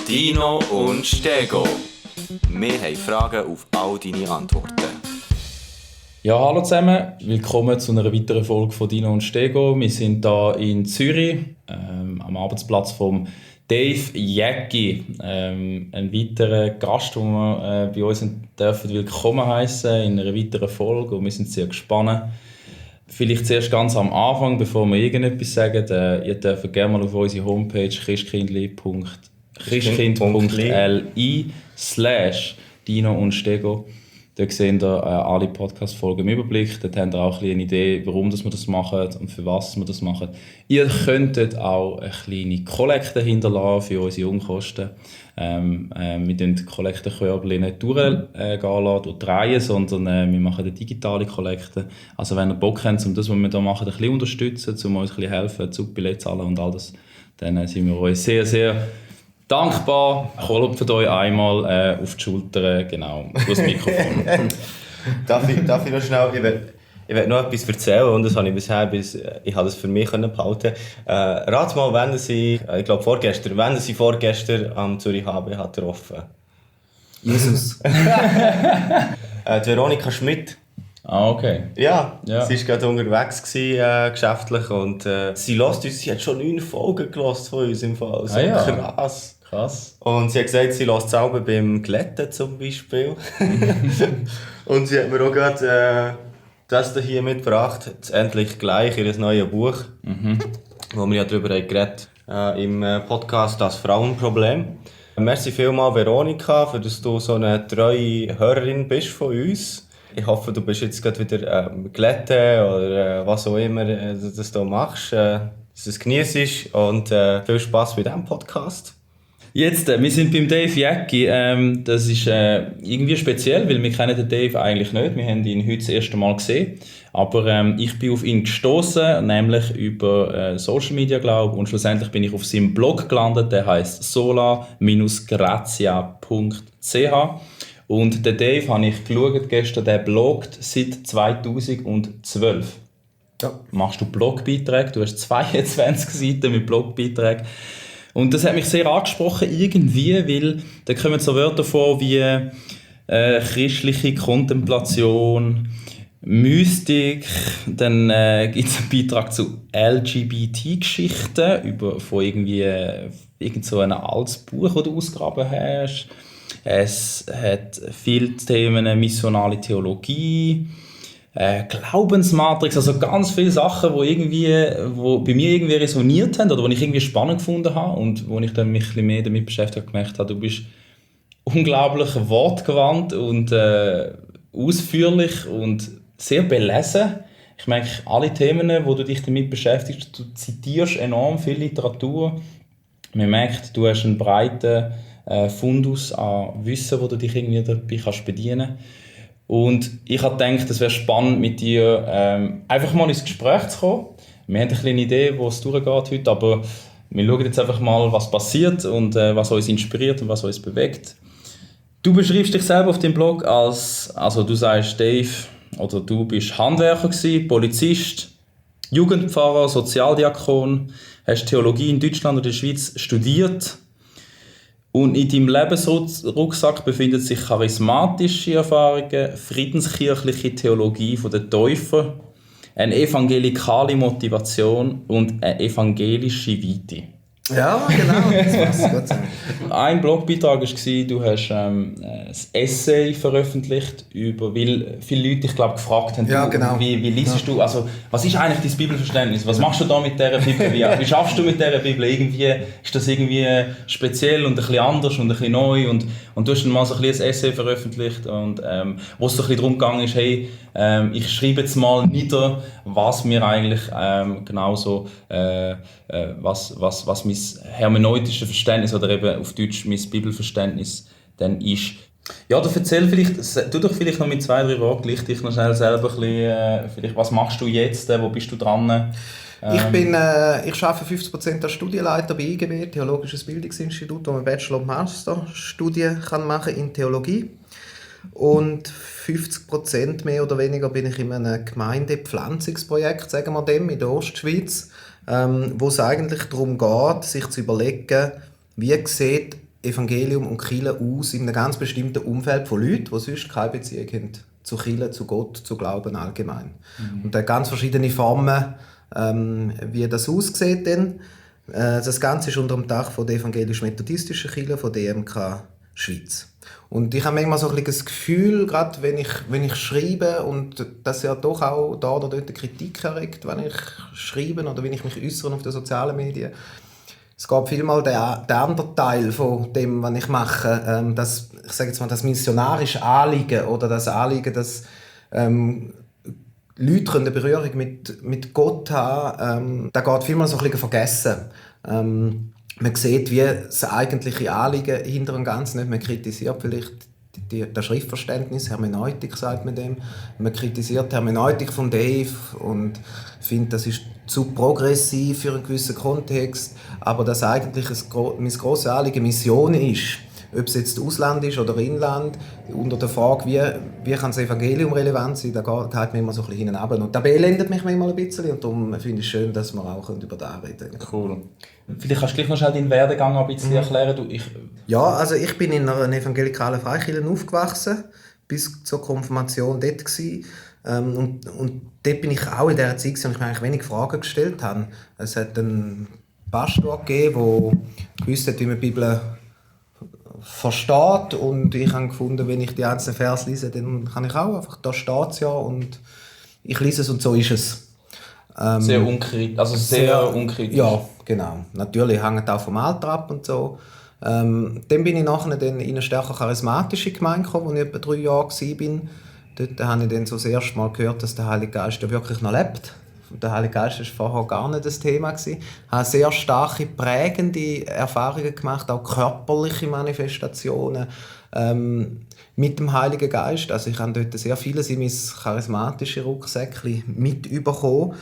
Dino und Stego. Wir haben Fragen auf all deine Antworten. Ja, hallo zusammen. Willkommen zu einer weiteren Folge von Dino und Stego. Wir sind hier in Zürich, am Arbeitsplatz von Dave Jäcki. Ein weiterer Gast, den wir bei uns dürfen willkommen heißen in einer weiteren Folge. Und wir sind sehr gespannt. Vielleicht zuerst ganz am Anfang, bevor wir irgendetwas sagen, ihr dürft gerne mal auf unsere Homepage christkind.li/Dino und Stego. Dort sehen ihr alle Podcast-Folgen im Überblick. Dort habt ihr auch eine kleine Idee, warum wir das machen und für was wir das machen. Ihr könntet auch eine kleine Kollekte hinterlassen für unsere Unkosten. Wir drehen die Kollektenkörbchen nicht durchgehen lassen oder drehen, sondern wir machen eine digitale Kollekte. Also wenn ihr Bock habt, um das, was wir hier machen, ein bisschen unterstützen, um uns ein bisschen helfen, Zugbillett zahlen und all das, dann sind wir euch sehr, sehr dankbar. Klopft euch einmal auf die Schulter, genau, aufs Mikrofon. Darf ich noch schnell... Ich will noch etwas erzählen und das habe ich bisher ich habe das für mich behalten. Rat mal, wenn Sie vorgestern am Zürich HB getroffen. Jesus. Die Veronika Schmidt. Ah, okay. Ja. Sie Ja. war gerade unterwegs geschäftlich und sie hat schon 9 Folgen gehört von uns im Fall. So krass. Krass. Und sie hat gesagt, sie hört es selber beim Glätten zum Beispiel. Und sie hat mir auch gerade das hier mitgebracht, jetzt endlich gleich, ihr neues Buch, wo wir ja darüber haben geredet im Podcast «Das Frauenproblem». Merci vielmals, Veronika, für dass du so eine treue Hörerin bist von uns. Ich hoffe, du bist jetzt gerade wieder glätten oder was auch immer das du machst, dass du es geniessest und viel Spass bei diesem Podcast. Jetzt, wir sind beim Dave Jäcki. Das ist irgendwie speziell, weil wir kennen den Dave eigentlich nicht. Wir haben ihn heute das erste Mal gesehen. Aber ich bin auf ihn gestoßen, nämlich über Social Media, glaube ich. Und schlussendlich bin ich auf seinem Blog gelandet. Der heisst sola-grazia.ch. Und den Dave habe ich geschaut gestern, der bloggt seit 2012. Ja. Machst du Blogbeiträge? Du hast 22 Seiten mit Blogbeiträgen. Und das hat mich sehr angesprochen, irgendwie, weil da kommen so Wörter vor wie christliche Kontemplation, Mystik, dann gibt es einen Beitrag zu LGBT-Geschichten von irgendwie irgend so ein altes Buch, das du ausgegraben hast. Es hat viele Themen, missionale Theologie, Glaubensmatrix, also ganz viele Sachen, die bei mir irgendwie resoniert haben oder die ich irgendwie spannend gefunden habe und wo ich dann mich ein bisschen mehr damit beschäftigt habe, gemerkt habe, du bist unglaublich wortgewandt und ausführlich und sehr belesen. Ich merke, alle Themen, wo du dich damit beschäftigst, du zitierst enorm viel Literatur. Man merkt, du hast einen breiten Fundus an Wissen, wo du dich irgendwie dabei kannst bedienen kannst. Und ich habe gedacht, es wäre spannend, mit dir einfach mal ins Gespräch zu kommen. Wir haben eine kleine Idee, wo es durchgeht heute, aber wir schauen jetzt einfach mal, was passiert und was uns inspiriert und was uns bewegt. Du beschreibst dich selber auf deinem Blog also du sagst, Dave, oder du bist Handwerker gewesen, Polizist, Jugendpfarrer, Sozialdiakon, hast Theologie in Deutschland oder in der Schweiz studiert. Und in deinem Lebensrucksack befinden sich charismatische Erfahrungen, friedenskirchliche Theologie der Täufer, eine evangelikale Motivation und eine evangelische Weite. Ja, genau, das passt gut zusammen. Ein Blogbeitrag war, du hast ein Essay veröffentlicht, weil viele Leute dich gefragt haben, Ja, genau. wie liest du, also was ist eigentlich dein Bibelverständnis, was machst du da mit dieser Bibel, wie schaffst du mit dieser Bibel, ist das irgendwie speziell und ein bisschen anders und ein bisschen neu und du hast dann mal so ein Essay veröffentlicht und wo es so ein bisschen darum gegangen ist, hey, ich schreibe jetzt mal nieder, was mir eigentlich genauso, was mein hermeneutisches Verständnis oder eben auf Deutsch mein Bibelverständnis dann ist. Ja, du tu doch vielleicht noch mit 2, 3 Worten gleich dich noch schnell selber ein bisschen, vielleicht, was machst du jetzt, wo bist du dran? Ich arbeite 50% als Studienleiter bei IGB, Theologisches Bildungsinstitut, wo man Bachelor- und Masterstudien machen in Theologie. Und 50% mehr oder weniger bin ich in einem Gemeindepflanzungsprojekt, sagen wir dem, in der Ostschweiz, wo es eigentlich darum geht, sich zu überlegen, wie sieht Evangelium und Kirche aus in einem ganz bestimmten Umfeld von Leuten, die sonst keine Beziehung haben zu Kirche, zu Gott, zu Glauben allgemein. Und da ganz verschiedene Formen, wie das aussieht dann. Das Ganze ist unter dem Dach von der evangelisch-methodistischen Kirche, von der EMK Schweiz. Und ich habe manchmal so ein bisschen das Gefühl, gerade wenn ich schreibe, und das ja doch auch da oder dort Kritik erregt, wenn ich schreibe oder wenn ich mich äußere auf den sozialen Medien. Es geht vielmal der andere Teil von dem, was ich mache, ich sage jetzt mal, das missionarische Anliegen oder das Anliegen, dass Leute eine Berührung mit Gott haben, da geht vielmal so ein bisschen vergessen. Man sieht, wie das eigentliche Anliegen hinter dem Ganzen nicht. Man kritisiert vielleicht das Schriftverständnis, Hermeneutik sagt man dem. Man kritisiert die Hermeneutik von Dave und findet, das ist zu progressiv für einen gewissen Kontext. Aber dass eigentlich mein grosses Anliegen Mission ist, ob es jetzt Ausland ist oder Inland, unter der Frage, wie kann das Evangelium relevant sein, da geht man immer so ein bisschen hinten runter. Und das beelendet mich manchmal ein bisschen und darum finde ich es schön, dass wir auch über das reden können. Cool. Vielleicht kannst du gleich noch schnell deinen Werdegang ein bisschen erklären. Ja, also ich bin in einer evangelikalen Freikirche aufgewachsen, bis zur Konfirmation dort gewesen. Und dort bin ich auch in dieser Zeit, wo ich mir eigentlich wenig Fragen gestellt habe. Es hat einen Pastor gegeben, der gewusst hat, wie man die Bibel versteht, und ich habe gefunden, wenn ich die einzelnen Vers lese, dann kann ich auch einfach, da steht es ja und ich lese es und so ist es. Sehr unkritisch. Ja, genau. Natürlich hängt auch vom Alter ab und so. Dann bin ich nachher in eine stärker charismatische Gemeinde gekommen, wo ich etwa 3 Jahre war. Dort habe ich dann so das erste Mal gehört, dass der Heilige Geist ja wirklich noch lebt. Der Heilige Geist war vorher gar nicht das Thema. Ich habe sehr starke, prägende Erfahrungen gemacht, auch körperliche Manifestationen mit dem Heiligen Geist. Also ich habe dort sehr vieles in mein charismatisches Rucksäckchen mitbekommen.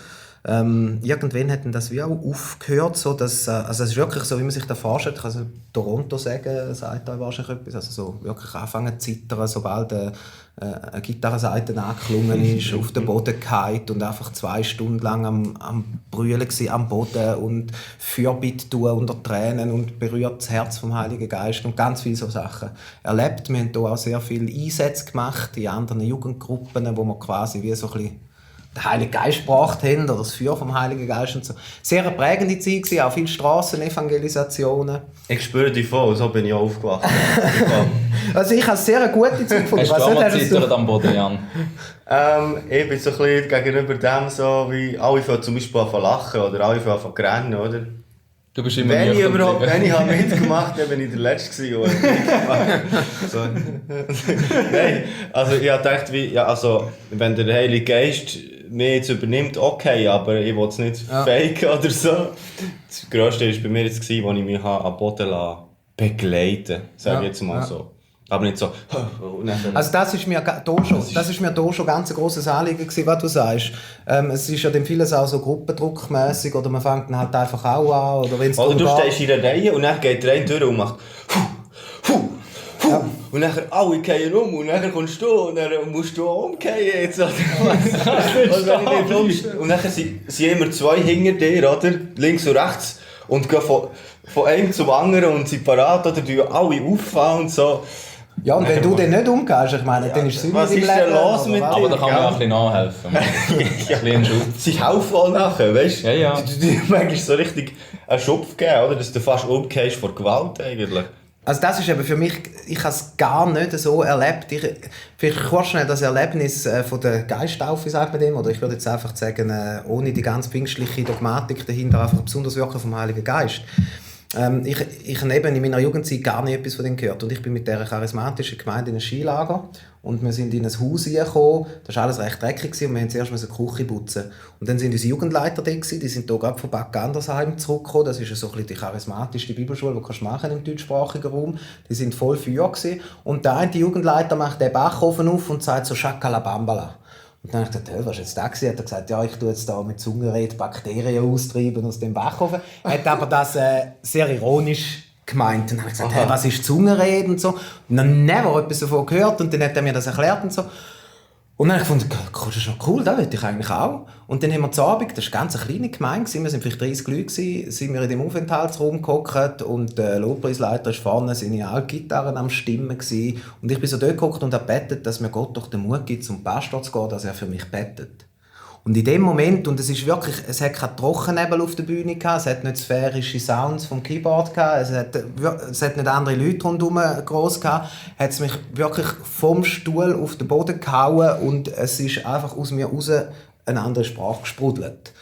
Irgendwann hat das wie auch aufgehört, so dass, also es ist wirklich so, wie man sich das vorstellt. Ich kann also Toronto sagen, sagt da wahrscheinlich etwas, also so wirklich anfangen zu zittern, sobald eine Gitarrenseite angeklungen ist, auf den Boden gefallen und einfach 2 Stunden lang am Brüllen gsi, am Boden und Fürbitte tun unter Tränen und berührt das Herz vom Heiligen Geist und ganz viele so Sachen erlebt. Wir haben hier auch sehr viele Einsätze gemacht in anderen Jugendgruppen, wo wir quasi wie so ein bisschen den Heiligen Geist gebracht haben, oder das Feuer vom Heiligen Geist und so. Sehr eine prägende Zeit gewesen, auch viele Strassenevangelisationen. Ich spüre dich voll, so bin ich auch aufgewachsen. Also ich habe sehr eine gute Zeit gefunden. Hast du auch mal zittert am Boden, Jan? Ich bin so ein bisschen gegenüber dem so, wie alle fangen zum Beispiel an zu lachen oder alle fangen an zu rennen, oder? Du bist immer wenn ich habe mitgemacht, dann bin ich der Letzte gewesen, so. Nein, also ich habe gedacht, wenn der Heilige Geist mich jetzt übernimmt, okay, aber ich will es nicht faken oder so. Das Grösste war bei mir jetzt, als ich mich am Boden begleiten, sage ich jetzt mal so. Aber nicht so. Also das ist mir hier schon ganz ein grosses Anliegen gewesen, was du sagst. Es ist ja dann vieles auch so gruppendruckmässig oder man fängt dann halt einfach auch an. Oder du stehst in der Reihe und dann geht der eine durch und macht ja. Und dann alle fallen um und dann kommst du und dann musst du auch umfallen jetzt. Und dann sind immer 2 hinter dir, oder? Links und rechts, und gehen von einem zum anderen und sind parat oder die alle auffallen und so. Ja, und wenn du dann nicht umgehst, ich meine, dann ist es was ist denn los mit dir? Aber da kann man auch ein bisschen nachhelfen. Sie helfen auch nachher, weißt du? Ja. Du manchmal so richtig einen Schupf geben, oder? Dass du fast umgehst vor Gewalt eigentlich. Also das ist eben für mich, ich habe es gar nicht so erlebt. Vielleicht kurz schnell das Erlebnis von der Geisttaufe, sagt man dem, oder ich würde jetzt einfach sagen, ohne die ganz pfingstliche Dogmatik dahinter, einfach ein besonderes Wirken vom Heiligen Geist. Ich habe eben in meiner Jugendzeit gar nicht etwas von dem gehört. Und ich bin mit dieser charismatischen Gemeinde in ein Skilager und wir sind in ein Haus gekommen. Das war alles recht dreckig und wir mussten zuerst eine Küche putzen. Und dann sind unsere Jugendleiter da gewesen, die sind hier gerade von Bad Gandersheim zurückgekommen. Das ist so ein bisschen die charismatischste Bibelschule, die du machen im deutschsprachigen Raum. Die sind voll Feuer gewesen. Und der eine Jugendleiter macht den Backofen auf und sagt so «Shakalabambala». Und dann habe ich gedacht, was war jetzt das? Hat er gesagt, ja, ich tue jetzt da mit Zungenrede Bakterien austreiben aus dem Backofen. Er hat aber das sehr ironisch gemeint. Und dann habe ich gesagt, hey, was ist Zungenrede und so. Und dann never etwas davon gehört und dann hat er mir das erklärt und so. Und dann habe ich gefunden, das ist noch cool, das will ich eigentlich auch. Und dann haben wir zu Abend, das war eine ganz kleine Gemeinde, wir waren vielleicht 30 Leute, sind wir in dem Aufenthaltsraum gehockt und der Lobpreisleiter war vorne, seine Altgitarren am Stimmen gewesen. Und ich bin so dort gehockt und habe gebetet, dass mir Gott doch den Mut gibt, zum Pastor zu gehen, dass er für mich betet. Und in dem Moment, und es ist wirklich, es hat keinen Trockennebel auf der Bühne gehabt, es hat nicht sphärische Sounds vom Keyboard gehabt, es hat nicht andere Leute rundherum gross gehabt, hat es mich wirklich vom Stuhl auf den Boden gehauen und es ist einfach aus mir raus eine andere Sprache gesprudelt.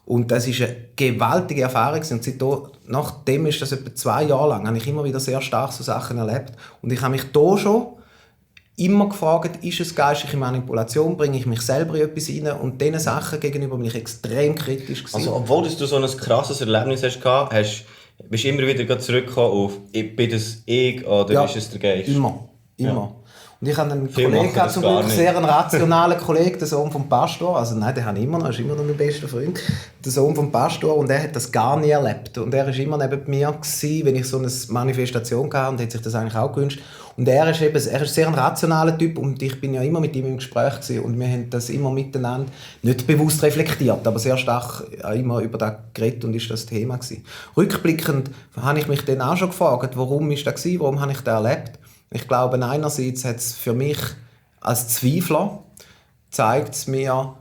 Und das ist eine gewaltige Erfahrung und nachdem ist das etwa 2 Jahre lang, habe ich immer wieder sehr stark so Sachen erlebt und ich habe mich da schon immer gefragt, ist es geistliche Manipulation, bringe ich mich selber in etwas rein und diesen Sachen gegenüber bin ich extrem kritisch gewesen. Also obwohl du so ein krasses Erlebnis hast, bist du immer wieder zurückgekommen auf «Bin das ich oder ist es der Geist?» Immer. Ja. Und ich habe einen Viele Kollegen, machen das zum gar Glück nicht. sehr einen rationalen Kollegen, der Sohn vom Pastor. Also nein, den habe ich immer noch, ist immer noch mein bester Freund. Der Sohn vom Pastor und er hat das gar nie erlebt. Und er war immer neben mir gewesen, wenn ich so eine Manifestation hatte und hat sich das eigentlich auch gewünscht. Und er ist sehr ein rationaler Typ und ich bin ja immer mit ihm im Gespräch gewesen und wir haben das immer miteinander nicht bewusst reflektiert, aber sehr stark immer über das geredet und ist das Thema gewesen. Rückblickend habe ich mich dann auch schon gefragt, warum ist das gewesen, warum habe ich das erlebt? Ich glaube, einerseits hat es für mich als Zweifler zeigt es mir,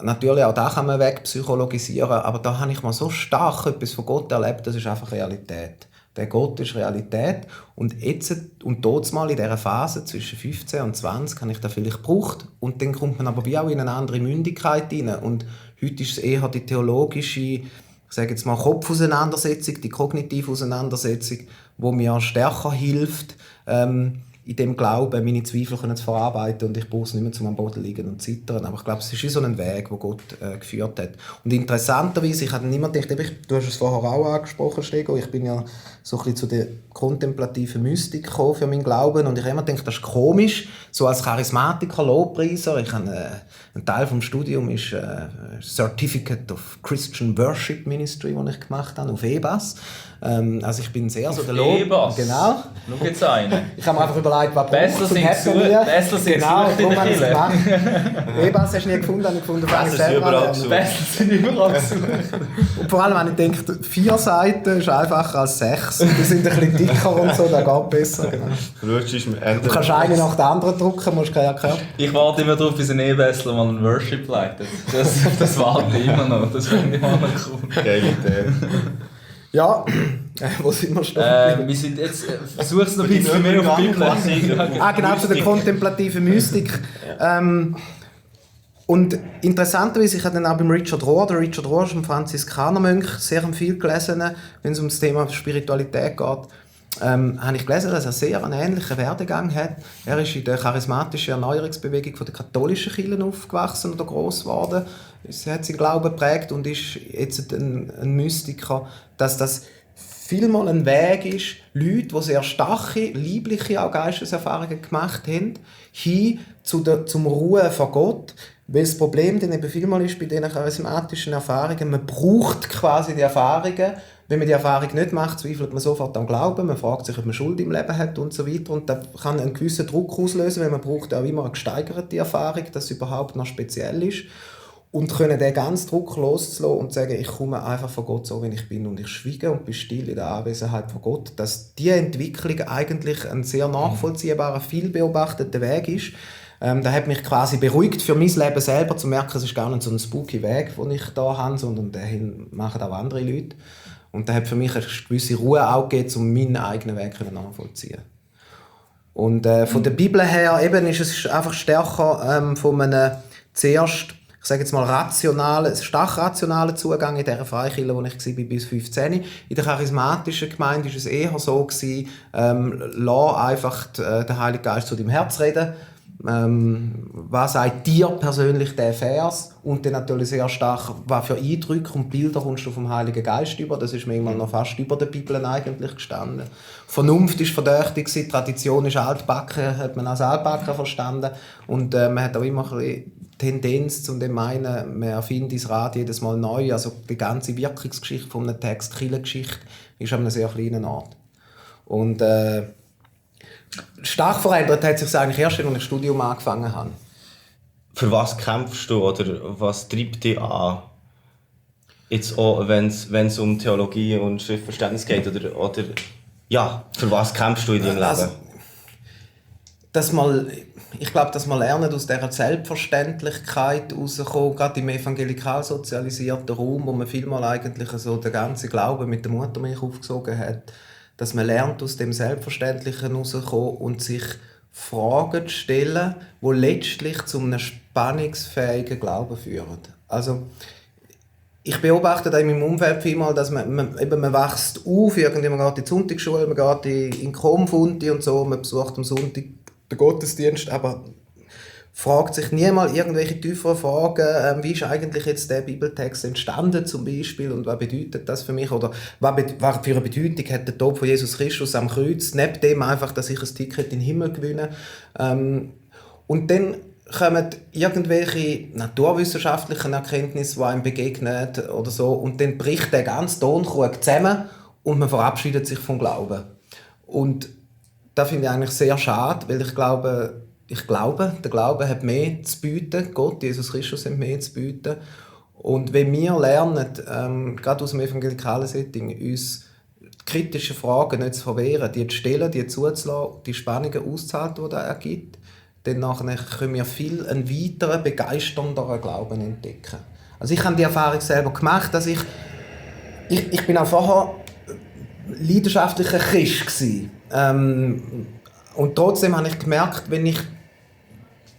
natürlich auch da kann man wegpsychologisieren, aber da habe ich mal so stark etwas von Gott erlebt, das ist einfach Realität. Der Gott ist Realität und jetzt und dort mal in dieser Phase zwischen 15 und 20 habe ich das vielleicht gebraucht und dann kommt man aber wie auch in eine andere Mündigkeit rein und heute ist es eher die theologische, ich sage jetzt mal Kopfauseinandersetzung, die kognitive Auseinandersetzung, wo mir stärker hilft, in dem Glauben meine Zweifel zu verarbeiten und ich brauche es nicht mehr zum am Boden liegen und zittern. Aber ich glaube, es ist so ein Weg, den Gott geführt hat. Und interessanterweise, ich hatte niemand gedacht, du hast es vorher auch angesprochen, Stego, ich bin ja so ein bisschen zu der kontemplativen Mystik gekommen für meinen Glauben und ich habe immer gedacht, das ist komisch, so als Charismatiker, Lobpreiser, ich habe ein Teil vom Studium ist Certificate of Christian Worship Ministry, das ich gemacht habe, auf EBAS. Also ich bin sehr so der EBAS? Genau. Schau jetzt einen. Ich habe mir einfach überlegt, was Bessler sind Genau, gesucht in darum der habe ich es Kirche. gemacht. EBAS hast du nie gefunden, habe ich gefunden, fange ich ist selber überall an. gesucht. Bessler sind überall gesucht. Und vor allem, wenn ich denke, 4 Seiten ist einfacher als 6. Die sind ein bisschen dicker und so, das geht besser. Genau. Du kannst eine nach der anderen drucken, musst keine erklären. Ich warte immer darauf, bis ein E-Bessler mal einen Worship leitet. Das warte ich immer noch. Das finde ich auch noch cool. Geile Idee. Ja, wo sind wir stehen? Wir sind jetzt, versuch es noch ein bisschen mehr auf die Bibel. Genau, zu der kontemplativen Mystik. Und interessanterweise, ich habe dann auch beim Richard Rohr, der Richard Rohr ist ein Franziskanermönch, sehr viel gelesen, wenn es um das Thema Spiritualität geht. Habe ich gelesen, dass er sehr einen ähnlichen Werdegang hat. Er ist in der charismatischen Erneuerungsbewegung von der katholischen Kirche aufgewachsen oder gross geworden. Er hat seinen Glauben geprägt und ist jetzt ein Mystiker, dass das vielmal ein Weg ist, Leute, die sehr starke, liebliche auch Geisteserfahrungen gemacht haben, hin zum Ruhe vor Gott. Weil das Problem dann eben vielmal ist bei diesen charismatischen Erfahrungen, man braucht quasi die Erfahrungen. Wenn man die Erfahrung nicht macht, zweifelt man sofort am Glauben, man fragt sich, ob man Schuld im Leben hat und so weiter. Und das kann einen gewissen Druck auslösen, weil man braucht auch immer eine gesteigerte Erfahrung, dass es überhaupt noch speziell ist. Und können den ganzen Druck loszulassen und sagen, ich komme einfach von Gott so, wie ich bin und ich schweige und bin still in der Anwesenheit von Gott, dass diese Entwicklung eigentlich ein sehr nachvollziehbarer, viel beobachteter Weg ist. Das hat mich quasi beruhigt für mein Leben selber, zu merken, es ist gar nicht so ein spooky Weg, den ich hier habe, sondern den machen auch andere Leute. Und das hat für mich eine gewisse Ruhe auch gegeben, um meinen eigenen Weg nachvollziehen. Und von der Bibel her eben ist es einfach stärker von einem zuerst, ich sage jetzt mal, stark rationalen Zugang in dieser Freikirche, wo ich war bis 15. In der charismatischen Gemeinde war es eher so, lass einfach den Heiligen Geist zu deinem Herz reden. Was sagt dir persönlich der Vers? Und dann natürlich sehr stark, was für Eindrücke und Bilder kommst du vom Heiligen Geist über. Das ist manchmal noch fast über der Bibel eigentlich gestanden. Vernunft ist verdächtig, Tradition ist altbacken, hat man als altbacken verstanden. Und man hat auch immer ein bisschen Tendenz zu dem meinen, man erfindet das Rad jedes Mal neu. Also die ganze Wirkungsgeschichte von einem Text, die Kirchengeschichte, ist an einem sehr kleinen Ort. Und stark verändert hat sich eigentlich erst, als ich das Studium angefangen habe. für was kämpfst du oder was treibt dich an? Jetzt auch, wenn es um Theologie und Schriftverständnis geht, oder ja, für was kämpfst du in deinem Leben? Ich glaube, dass wir lernen, aus dieser Selbstverständlichkeit rauszukommen, gerade im evangelikal sozialisierten Raum, wo man vielmal eigentlich so den ganzen Glauben mit der Muttermilch aufgesogen hat, dass man lernt, aus dem Selbstverständlichen rauszukommen und sich Fragen zu stellen, die letztlich zu einem spannungsfähigen Glauben führen. Also, ich beobachte da in meinem Umfeld vielmal, dass man wächst auf, irgendwie man geht in die Sonntagsschule, man geht in die Konfunti und so, man besucht am Sonntag den Gottesdienst, aber fragt sich niemals irgendwelche tieferen Fragen, wie ist eigentlich jetzt der Bibeltext entstanden zum Beispiel und was bedeutet das für mich oder was für eine Bedeutung hat der Tod von Jesus Christus am Kreuz, neben dem einfach, dass ich ein Ticket in den Himmel gewinne. Und dann kommen irgendwelche naturwissenschaftlichen Erkenntnisse, die einem begegnen oder so, und dann bricht der ganze Tonkrug zusammen und man verabschiedet sich vom Glauben. Und das finde ich eigentlich sehr schade, weil ich glaube, der Glaube hat mehr zu bieten, Gott, Jesus Christus hat mehr zu bieten. Und wenn wir lernen, gerade aus dem evangelikalen Setting, uns kritische Fragen nicht zu verwehren, die zu stellen, die zuzulassen, die Spannungen auszuhalten, die das ergibt, dann nachher können wir viel einen weiteren, begeisternderen Glauben entdecken. Also ich habe die Erfahrung selber gemacht, dass ich bin auch vorher leidenschaftlicher Christ gewesen. Und trotzdem habe ich gemerkt, wenn ich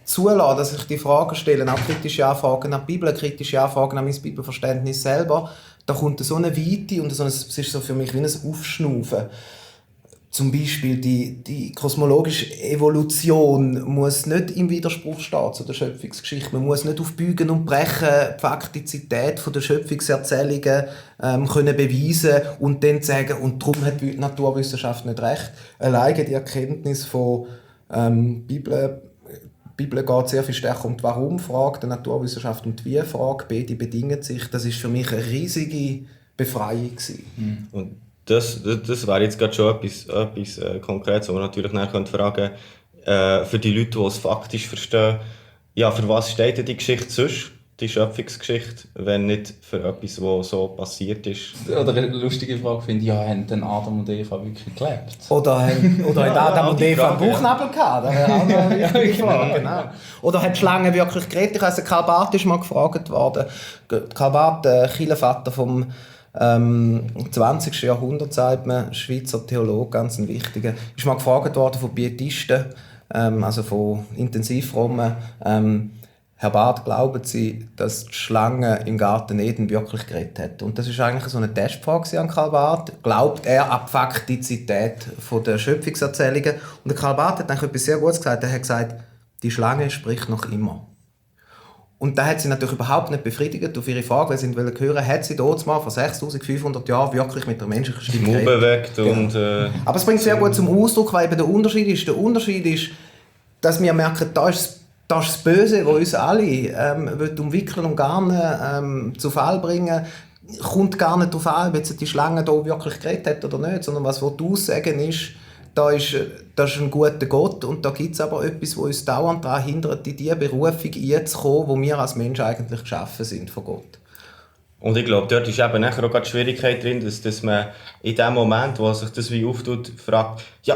zulasse, dass ich die Fragen stelle, auch kritische Anfragen an die Bibel, kritische Anfragen an mein Bibelverständnis selber, da kommt so eine Weite und so es ist so für mich wie ein Aufschnaufen. Zum Beispiel die kosmologische Evolution muss nicht im Widerspruch stehen zu der Schöpfungsgeschichte. Man muss nicht auf Biegen und Brechen die Faktizität der Schöpfungserzählungen können beweisen und dann sagen, und darum hat die Naturwissenschaft nicht recht. Alleine die Erkenntnis von Bibel geht sehr viel stärker um die Warum-Frage, der Naturwissenschaft um die Wie-Frage. Beide bedingen sich. Das war für mich eine riesige Befreiung. Und das wäre jetzt gerade schon etwas Konkretes, wo man natürlich nachher fragen könnte, für die Leute, die es faktisch verstehen, ja, für was steht denn die Geschichte sonst, die Schöpfungsgeschichte, wenn nicht für etwas, was so passiert ist? Oder eine lustige Frage finde ich, ja, haben denn Adam und Eva wirklich gelebt? Oder hat Adam und Eva einen Bauchnabel gehabt? Das wäre auch noch eine wichtige Frage. Genau. Oder hat die Schlange wirklich geredet? Ich weiss, Karl Barth ist mal gefragt worden. Karl Barth, Kirchenvater vom 20. Jahrhundert, sagt man, Schweizer Theologe, ganz ein wichtiger, ist mal gefragt worden von Pietisten, also von Intensivfrommen, Herr Barth, glauben Sie, dass die Schlange im Garten Eden wirklich geredet hat? Und das ist eigentlich so eine Testfrage an Karl Barth. Glaubt er an die Faktizität der Schöpfungserzählungen? Und der Karl Barth hat eigentlich etwas sehr Gutes gesagt. Er hat gesagt, die Schlange spricht noch immer. Und da hat sie natürlich überhaupt nicht befriedigt auf ihre Frage, weil sie wollte hören, hat sie dort mal vor 6500 Jahren wirklich mit der menschlichen Stimme bewegt und aber es bringt sehr gut zum Ausdruck, weil eben der Unterschied ist, dass wir merken, da ist das Böse, das uns alle umwickeln und gar nicht zu Fall bringen, kommt gar nicht darauf an, ob jetzt die Schlange hier wirklich geredet hat oder nicht, sondern was die Aussagen ist, das ist ein guter Gott und da gibt es aber etwas, das uns dauernd daran hindert, in diese Berufung einzukommen, wo wir als Menschen eigentlich geschaffen sind von Gott. Und ich glaube, dort ist eben nachher auch die Schwierigkeit drin, dass man in dem Moment, wo sich das wie auftut, fragt, ja,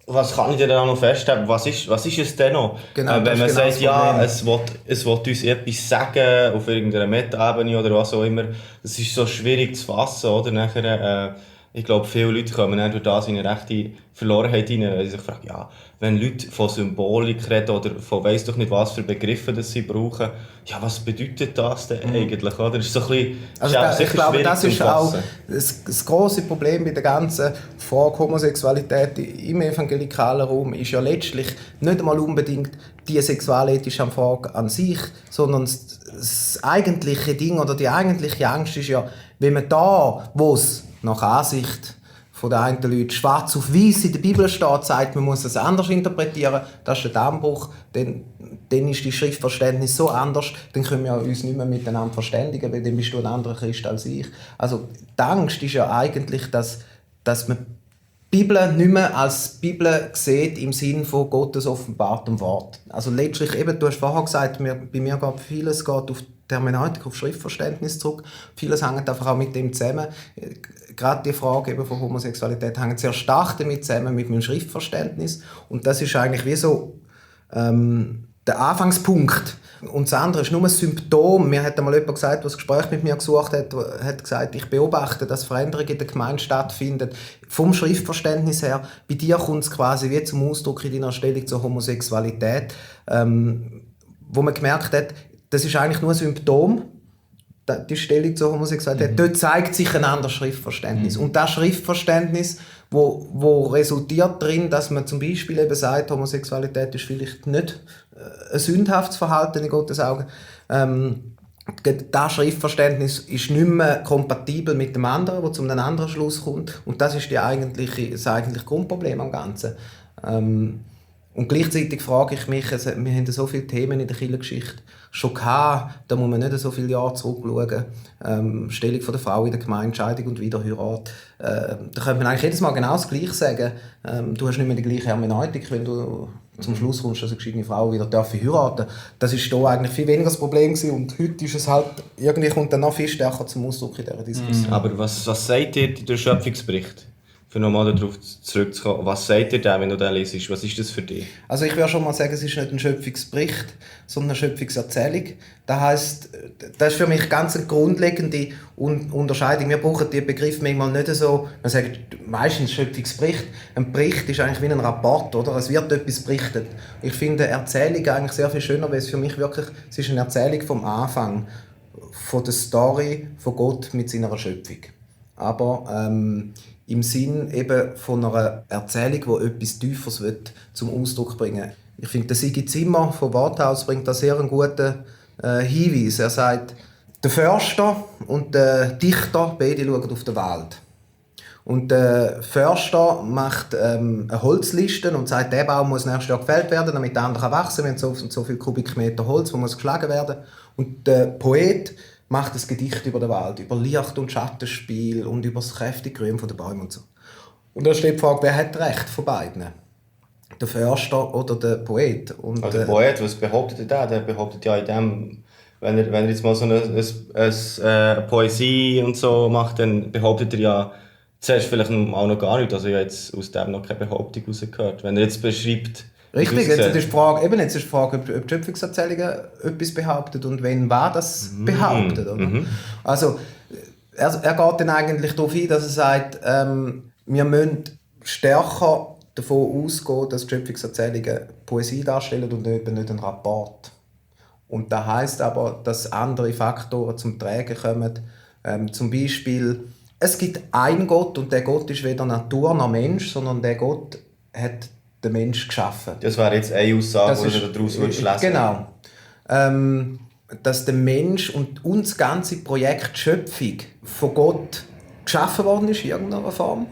was kann ich denn da noch feststellen? Was ist es denn noch? Genau, wenn man genau sagt, ja, es will uns etwas sagen, auf irgendeiner Meta-Ebene oder was auch immer, das ist so schwierig zu fassen, oder? Nachher, ich glaube, viele Leute kommen dann durch das in eine rechte Verlorenheit hinein, weil sie sich fragen, ja, wenn Leute von Symbolik reden oder von weiss doch nicht was für Begriffe das sie brauchen, ja, was bedeutet das denn eigentlich, oder? Das ist so ein bisschen, also ich glaube, das ist auch das grosse Problem bei der ganzen Frage Homosexualität im evangelikalen Raum, ist ja letztlich nicht einmal unbedingt die sexualethische Frage an sich, sondern das eigentliche Ding oder die eigentliche Angst ist ja, wenn man da, wo es nach Ansicht von den einen Leuten schwarz auf weiß in der Bibel steht, sagt, man muss es anders interpretieren, das ist der Dammbruch, dann ist die Schriftverständnis so anders, dann können wir uns nicht mehr miteinander verständigen, weil dann bist du ein anderer Christ als ich. Also die Angst ist ja eigentlich, dass man Bibel nicht mehr als Bibel sieht im Sinne von Gottes offenbartem Wort. Also letztlich eben, du hast vorher gesagt, bei mir geht vieles auf die Hermeneutik, auf Schriftverständnis zurück. Vieles hängt einfach auch mit dem zusammen. Gerade die Frage eben von Homosexualität hängt sehr stark damit zusammen, mit meinem Schriftverständnis. Und das ist eigentlich wie so der Anfangspunkt. Und das andere ist nur ein Symptom. Mir hat einmal jemand gesagt, der das Gespräch mit mir gesucht hat, hat gesagt, ich beobachte, dass Veränderungen in der Gemeinde stattfinden. Vom Schriftverständnis her, bei dir kommt es quasi wie zum Ausdruck in deiner Stellung zur Homosexualität, wo man gemerkt hat, das ist eigentlich nur ein Symptom, die Stellung zur Homosexualität. Dort zeigt sich ein anderes Schriftverständnis. Und das Schriftverständnis, wo resultiert darin, dass man zum Beispiel eben sagt, Homosexualität ist vielleicht nicht ein sündhaftes Verhalten in Gottes Augen. Das Schriftverständnis ist nicht mehr kompatibel mit dem anderen, das zu einem anderen Schluss kommt. Und das ist das eigentliche Grundproblem am Ganzen. Und gleichzeitig frage ich mich, wir haben so viele Themen in der Kirchengeschichte schon gehabt, da muss man nicht so viele Jahre zurückschauen. Stellung von der Frau in der Gemeinde, Scheidung und Wiederheirat. Da könnte man eigentlich jedes Mal genau das Gleiche sagen. Du hast nicht mehr die gleiche Hermeneutik, wenn du zum Schluss kommst, dass eine geschiedene Frau wieder heiraten darf. Das war da eigentlich viel weniger das Problem gewesen. Und heute ist es halt, irgendwie kommt dann noch viel stärker zum Ausdruck in dieser Diskussion. Aber was sagt dir der Schöpfungsbericht? Für nochmal darauf zurückzukommen, was sagt dir der, wenn du den liest? Was ist das für dich? Also ich würde schon mal sagen, es ist nicht ein Schöpfungsbericht, sondern eine Schöpfungserzählung. Das heisst, das ist für mich ganz eine grundlegende Unterscheidung. Wir brauchen den Begriff manchmal nicht so, man sagt meistens Schöpfungsbericht. Ein Bericht ist eigentlich wie ein Rapport, oder? Es wird etwas berichtet. Ich finde Erzählung eigentlich sehr viel schöner, weil es für mich wirklich, es ist eine Erzählung vom Anfang, von der Story von Gott mit seiner Schöpfung. Aber im Sinn eben von einer Erzählung, die etwas Tieferes zum Ausdruck bringen will. Ich finde, der Sigi Zimmer vom Worthaus bringt da sehr einen guten Hinweis. Er sagt, der Förster und der Dichter, beide schauen auf den Wald. Und der Förster macht eine Holzliste und sagt, der Baum muss nächstes Jahr gefällt werden, damit der andere wachsen kann. Wir haben so und so viele Kubikmeter Holz, das muss geschlagen werden. Und der Poet macht ein Gedicht über den Wald, über Licht- und Schattenspiel und über das kräftige Grün der Bäume und so. Und da steht die Frage, wer hat Recht von beiden? Der Förster oder der Poet? Und, also der Poet, was behauptet er? Der behauptet ja in dem, wenn er jetzt mal so eine Poesie und so macht, dann behauptet er ja zuerst vielleicht auch noch gar nicht, also ich habe jetzt aus dem noch keine Behauptung rausgehört. Wenn er jetzt beschreibt, richtig, jetzt ist die Frage, ob die Schöpfungserzählungen etwas behauptet und wenn wer das behauptet. Oder? Also, er geht dann eigentlich darauf ein, dass er sagt, wir müssen stärker davon ausgehen, dass die Schöpfungserzählungen Poesie darstellen und eben nicht einen Rapport. Und das heisst aber, dass andere Faktoren zum Tragen kommen. Zum Beispiel, es gibt einen Gott und der Gott ist weder Natur noch Mensch, sondern der Gott hat den Mensch geschaffen. Das wäre jetzt eine Aussage, die du daraus lesen würdest. Genau. Dass der Mensch und das ganze Projekt Schöpfung von Gott geschaffen worden ist, in irgendeiner Form.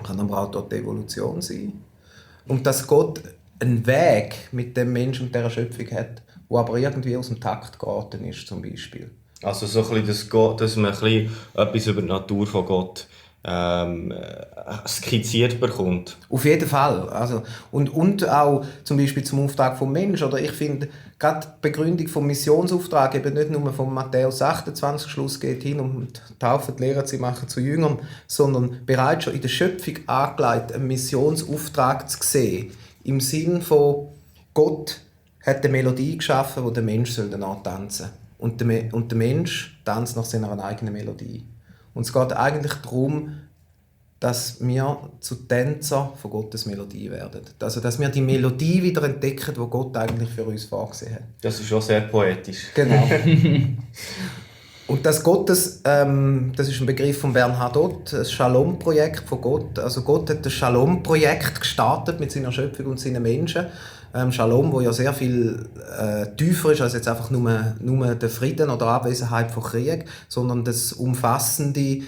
Kann aber auch dort die Evolution sein. Und dass Gott einen Weg mit dem Menschen und dieser Schöpfung hat, der aber irgendwie aus dem Takt geraten ist, zum Beispiel. Also so ein bisschen dass man ein bisschen etwas über die Natur von Gott skizziert bekommt. Auf jeden Fall. Also, und auch zum Beispiel zum Auftrag vom Menschen. Oder ich finde, gerade die Begründung vom Missionsauftrag, eben nicht nur von Matthäus 28 Schluss geht hin und taufen die Lehrer, sie machen zu Jüngern, sondern bereits schon in der Schöpfung angelegt, einen Missionsauftrag zu sehen. Im Sinn von, Gott hat eine Melodie geschaffen, die der Mensch danach tanzen soll. Und der Mensch tanzt nach seiner eigenen Melodie. Und es geht eigentlich darum, dass wir zu Tänzer von Gottes Melodie werden. Also, dass wir die Melodie wieder entdecken, die Gott eigentlich für uns vorgesehen hat. Das ist schon sehr poetisch. Genau. Und das Gottes, das ist ein Begriff von Bernhard Ott, das Shalom-Projekt von Gott. Also Gott hat das Shalom-Projekt gestartet mit seiner Schöpfung und seinen Menschen. Shalom, wo ja sehr viel tiefer ist als jetzt einfach nur der Frieden oder Abwesenheit von Krieg, sondern das umfassende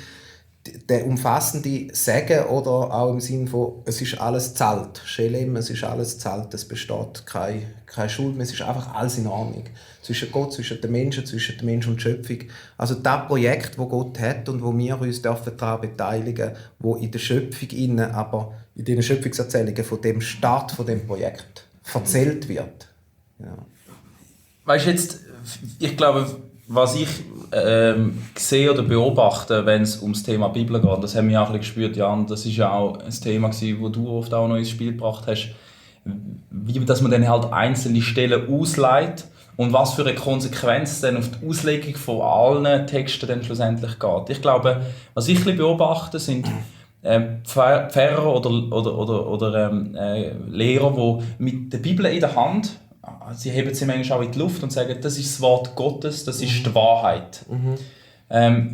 der umfassende Sagen oder auch im Sinne von, es ist alles zahlt. Schelem, es ist alles zahlt, es besteht keine Schuld mehr, es ist einfach alles in Ordnung. Zwischen Gott, zwischen den Menschen und der Schöpfung. Also das Projekt, das Gott hat und wo wir uns daran beteiligen, wo in der Schöpfung innen, aber in den Schöpfungserzählungen von dem Start von dem Projekt erzählt wird. Ja. Weißt du jetzt, ich glaube, was ich sehe oder beobachte, wenn es ums Thema Bibel geht, das haben wir auch ein bisschen gespürt, Jan, das ist ja auch ein Thema gewesen, wo du oft auch noch ins Spiel gebracht hast, wie, dass man dann halt einzelne Stellen ausleitet und was für eine Konsequenz dann auf die Auslegung von allen Texten dann schlussendlich geht. Ich glaube, was ich ein bisschen beobachte, sind Pfarrer oder Lehrer, die mit der Bibel in der Hand, sie heben sie manchmal auch in die Luft und sagen, das ist das Wort Gottes, das ist die Wahrheit.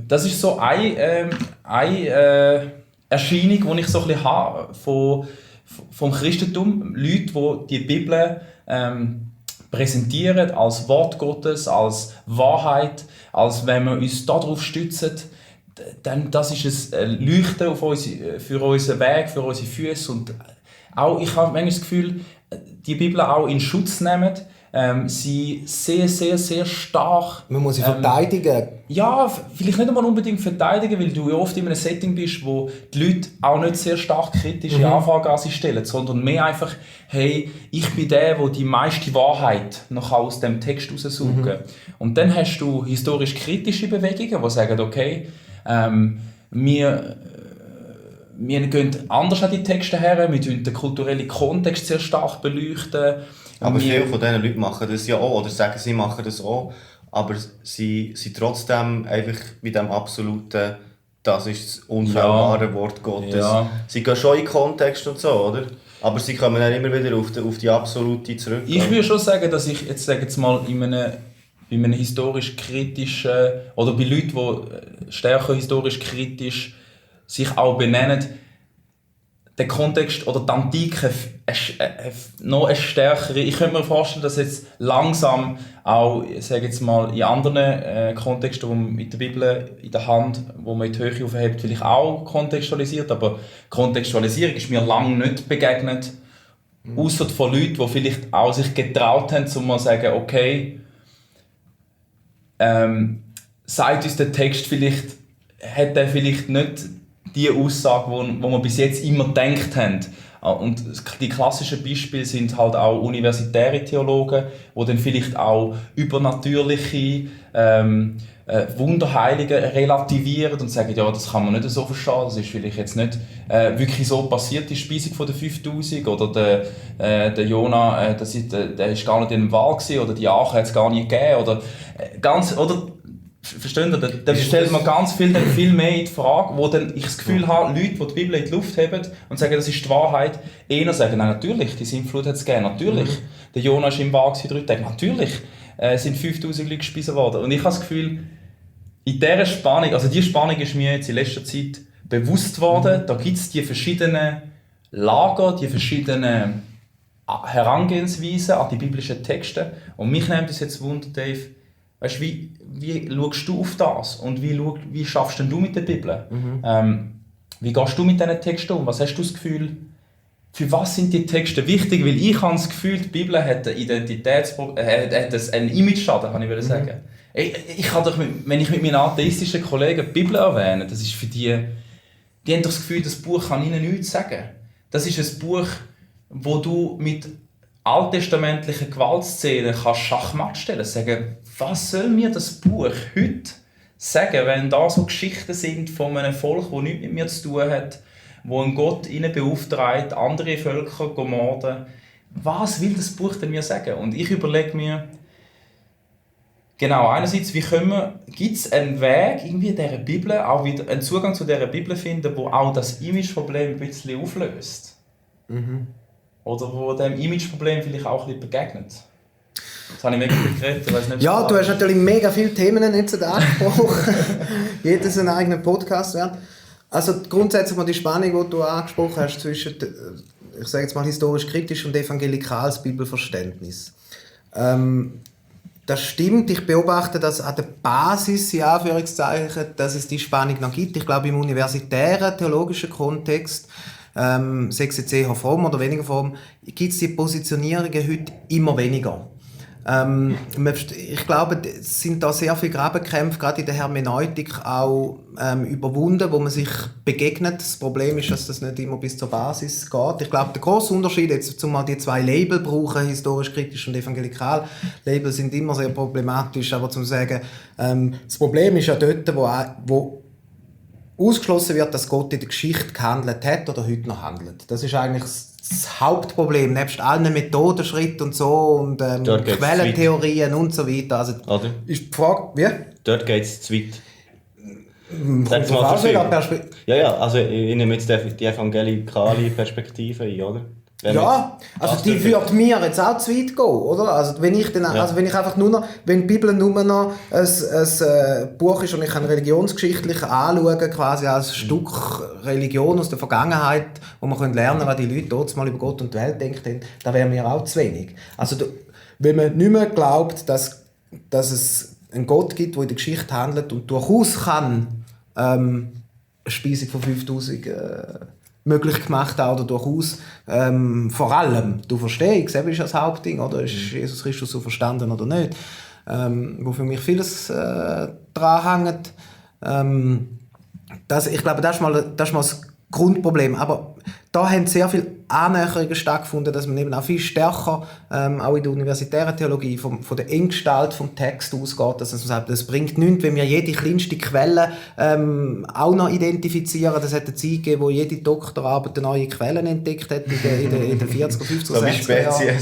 Das ist so eine Erscheinung, die ich so ein bisschen habe vom Christentum. Leute, die Bibel präsentieren als Wort Gottes, als Wahrheit, als wenn wir uns darauf stützen, dann das ist ein Leuchten für unseren Weg, für unsere Füße. Und auch, ich habe manchmal das Gefühl, die Bibel auch in Schutz nehmen, sie sehr, sehr, sehr stark... Man muss sie verteidigen. Ja, vielleicht nicht einmal unbedingt verteidigen, weil du ja oft in einem Setting bist, wo die Leute auch nicht sehr stark kritische Anfragen an sie stellen, sondern mehr einfach, hey, ich bin der die meiste Wahrheit noch aus dem Text heraussuchen kann. Und dann hast du historisch-kritische Bewegungen, die sagen, okay, wir gehen anders an die Texte her, wir beleuchten den kulturellen Kontext sehr stark beleuchten. Aber viele von diesen Leuten machen das ja auch, oder sagen, sie machen das auch, aber sie sind trotzdem einfach mit dem absoluten, das ist das unfehlbare Wort Gottes. Ja. Sie gehen schon in den Kontext und so, oder? Aber sie kommen dann immer wieder auf die absolute zurück. Ich würde schon sagen, dass ich jetzt mal in einem historisch kritischen, oder bei Leuten, die stärker historisch kritisch sich auch benennen, der Kontext oder die Antike noch eine stärkere. Ich könnte mir vorstellen, dass jetzt langsam auch, ich sage jetzt mal, in anderen Kontexten, wo man mit der Bibel in der Hand, wo man in die Höhe aufhebt, vielleicht auch kontextualisiert, aber Kontextualisierung ist mir lange nicht begegnet, außer von Leuten, die vielleicht auch sich getraut haben, um mal zu sagen, okay, sagt uns der Text vielleicht, hat er vielleicht nicht die Aussage, wo wir bis jetzt immer gedacht haben. Und die klassischen Beispiele sind halt auch universitäre Theologen, die dann vielleicht auch übernatürliche Wunderheilige relativieren und sagen, ja, das kann man nicht so verstehen, das ist vielleicht jetzt nicht wirklich so passiert, die Speisung von den 5000 oder der Jona, der ist gar nicht in dem Wal gewesen, oder die Arche hat es gar nicht gegeben, oder verstehen Sie? Da stellt man ganz viel mehr in die Frage, wo dann ich das Gefühl habe, Leute, die die Bibel in die Luft heben und sagen, das ist die Wahrheit, eher sagen, nein, natürlich, die Sintflut hat es gegeben, natürlich. Der Jona war im Wal 3 Tage, natürlich sind 5000 Leute gespeist worden. Und ich habe das Gefühl, in dieser Spannung, also diese Spannung ist mir jetzt in letzter Zeit bewusst worden, da gibt es die verschiedenen Lager, die verschiedenen Herangehensweisen an die biblischen Texte. Und mich nimmt es jetzt Wunder, Dave, weißt du, wie schaust du auf das und wie schaffst denn du mit der Bibel? Wie gehst du mit diesen Texten um? Was hast du das Gefühl, für was sind die Texte wichtig? Weil ich habe das Gefühl, die Bibel hat einen Image-Schaden, kann ich sagen. Ich kann doch, wenn ich mit meinen atheistischen Kollegen die Bibel erwähne, das ist für die haben doch das Gefühl, das Buch kann ihnen nichts sagen. Das ist ein Buch, wo du mit alttestamentlichen Gewaltszenen kannst Schachmatt stellen, sagen, was soll mir das Buch heute sagen, wenn da so Geschichten sind von einem Volk, das nichts mit mir zu tun hat, wo ein Gott ihnen beauftragt, andere Völker zu morden. Was will das Buch denn mir sagen? Und ich überlege mir, genau, einerseits, gibt es einen Weg, irgendwie dieser Bibel, auch wieder einen Zugang zu dieser Bibel finden, wo auch das Imageproblem ein bisschen auflöst? Oder wo dem Imageproblem vielleicht auch ein bisschen begegnet? Das habe ich mega viel geredet, ich weiss nicht, ja, du hast natürlich mega viele Themen jetzt angesprochen. Jedes einen eigenen Podcast wert. Also grundsätzlich mal die Spannung, die du angesprochen hast zwischen, ich sage jetzt mal historisch kritisch und evangelikales Bibelverständnis. Das stimmt. Ich beobachte, dass an der Basis, in Anführungszeichen, dass es die Spannung noch gibt. Ich glaube, im universitären, theologischen Kontext, sei es jetzt eher fromm oder weniger fromm, gibt es die Positionierungen heute immer weniger. Ich glaube, es sind da sehr viele Grabenkämpfe, gerade in der Hermeneutik, auch überwunden, wo man sich begegnet. Das Problem ist, dass das nicht immer bis zur Basis geht. Ich glaube, der grosse Unterschied, jetzt zumal die zwei Label brauchen, historisch, kritisch und evangelikal, Label sind immer sehr problematisch, aber zum sagen, das Problem ist ja dort, wo ausgeschlossen wird, dass Gott in der Geschichte gehandelt hat oder heute noch handelt. Das ist eigentlich das Hauptproblem, nebst allen Methodenschritten und so und Quellentheorien und so weiter. Also, oder? Ist die Frage, wie? Dort geht es zu weit. Ja, also ich nehme jetzt die evangelikale Perspektive ein, oder? Ja, also die würde mir jetzt auch zu weit gehen, oder? Also wenn ich einfach nur noch, wenn die Bibel nur noch ein Buch ist und ich kann religionsgeschichtlich anschauen, quasi als Stück Religion aus der Vergangenheit, wo man lernen kann, was die Leute dort mal über Gott und die Welt denken, da wäre mir auch zu wenig. Also wenn man nicht mehr glaubt, dass es einen Gott gibt, der in der Geschichte handelt und durchaus kann eine Speisung von 5000 möglich gemacht oder durchaus vor allem du Verstehung, das ist das Hauptding, oder ist Jesus Christus so verstanden oder nicht, wo für mich vieles dran hängt. Ich glaube, das ist mal das Grundproblem, aber da haben sehr viele Annäherungen stattgefunden, dass man eben auch viel stärker, auch in der universitären Theologie, von der Endgestalt vom Text ausgeht, dass man sagt, das bringt nichts, wenn wir jede kleinste Quelle auch noch identifizieren. Das hat eine Zeit gegeben, wo jede Doktorarbeit neue Quellen entdeckt hat in den 40er, 50er, 60er Jahren.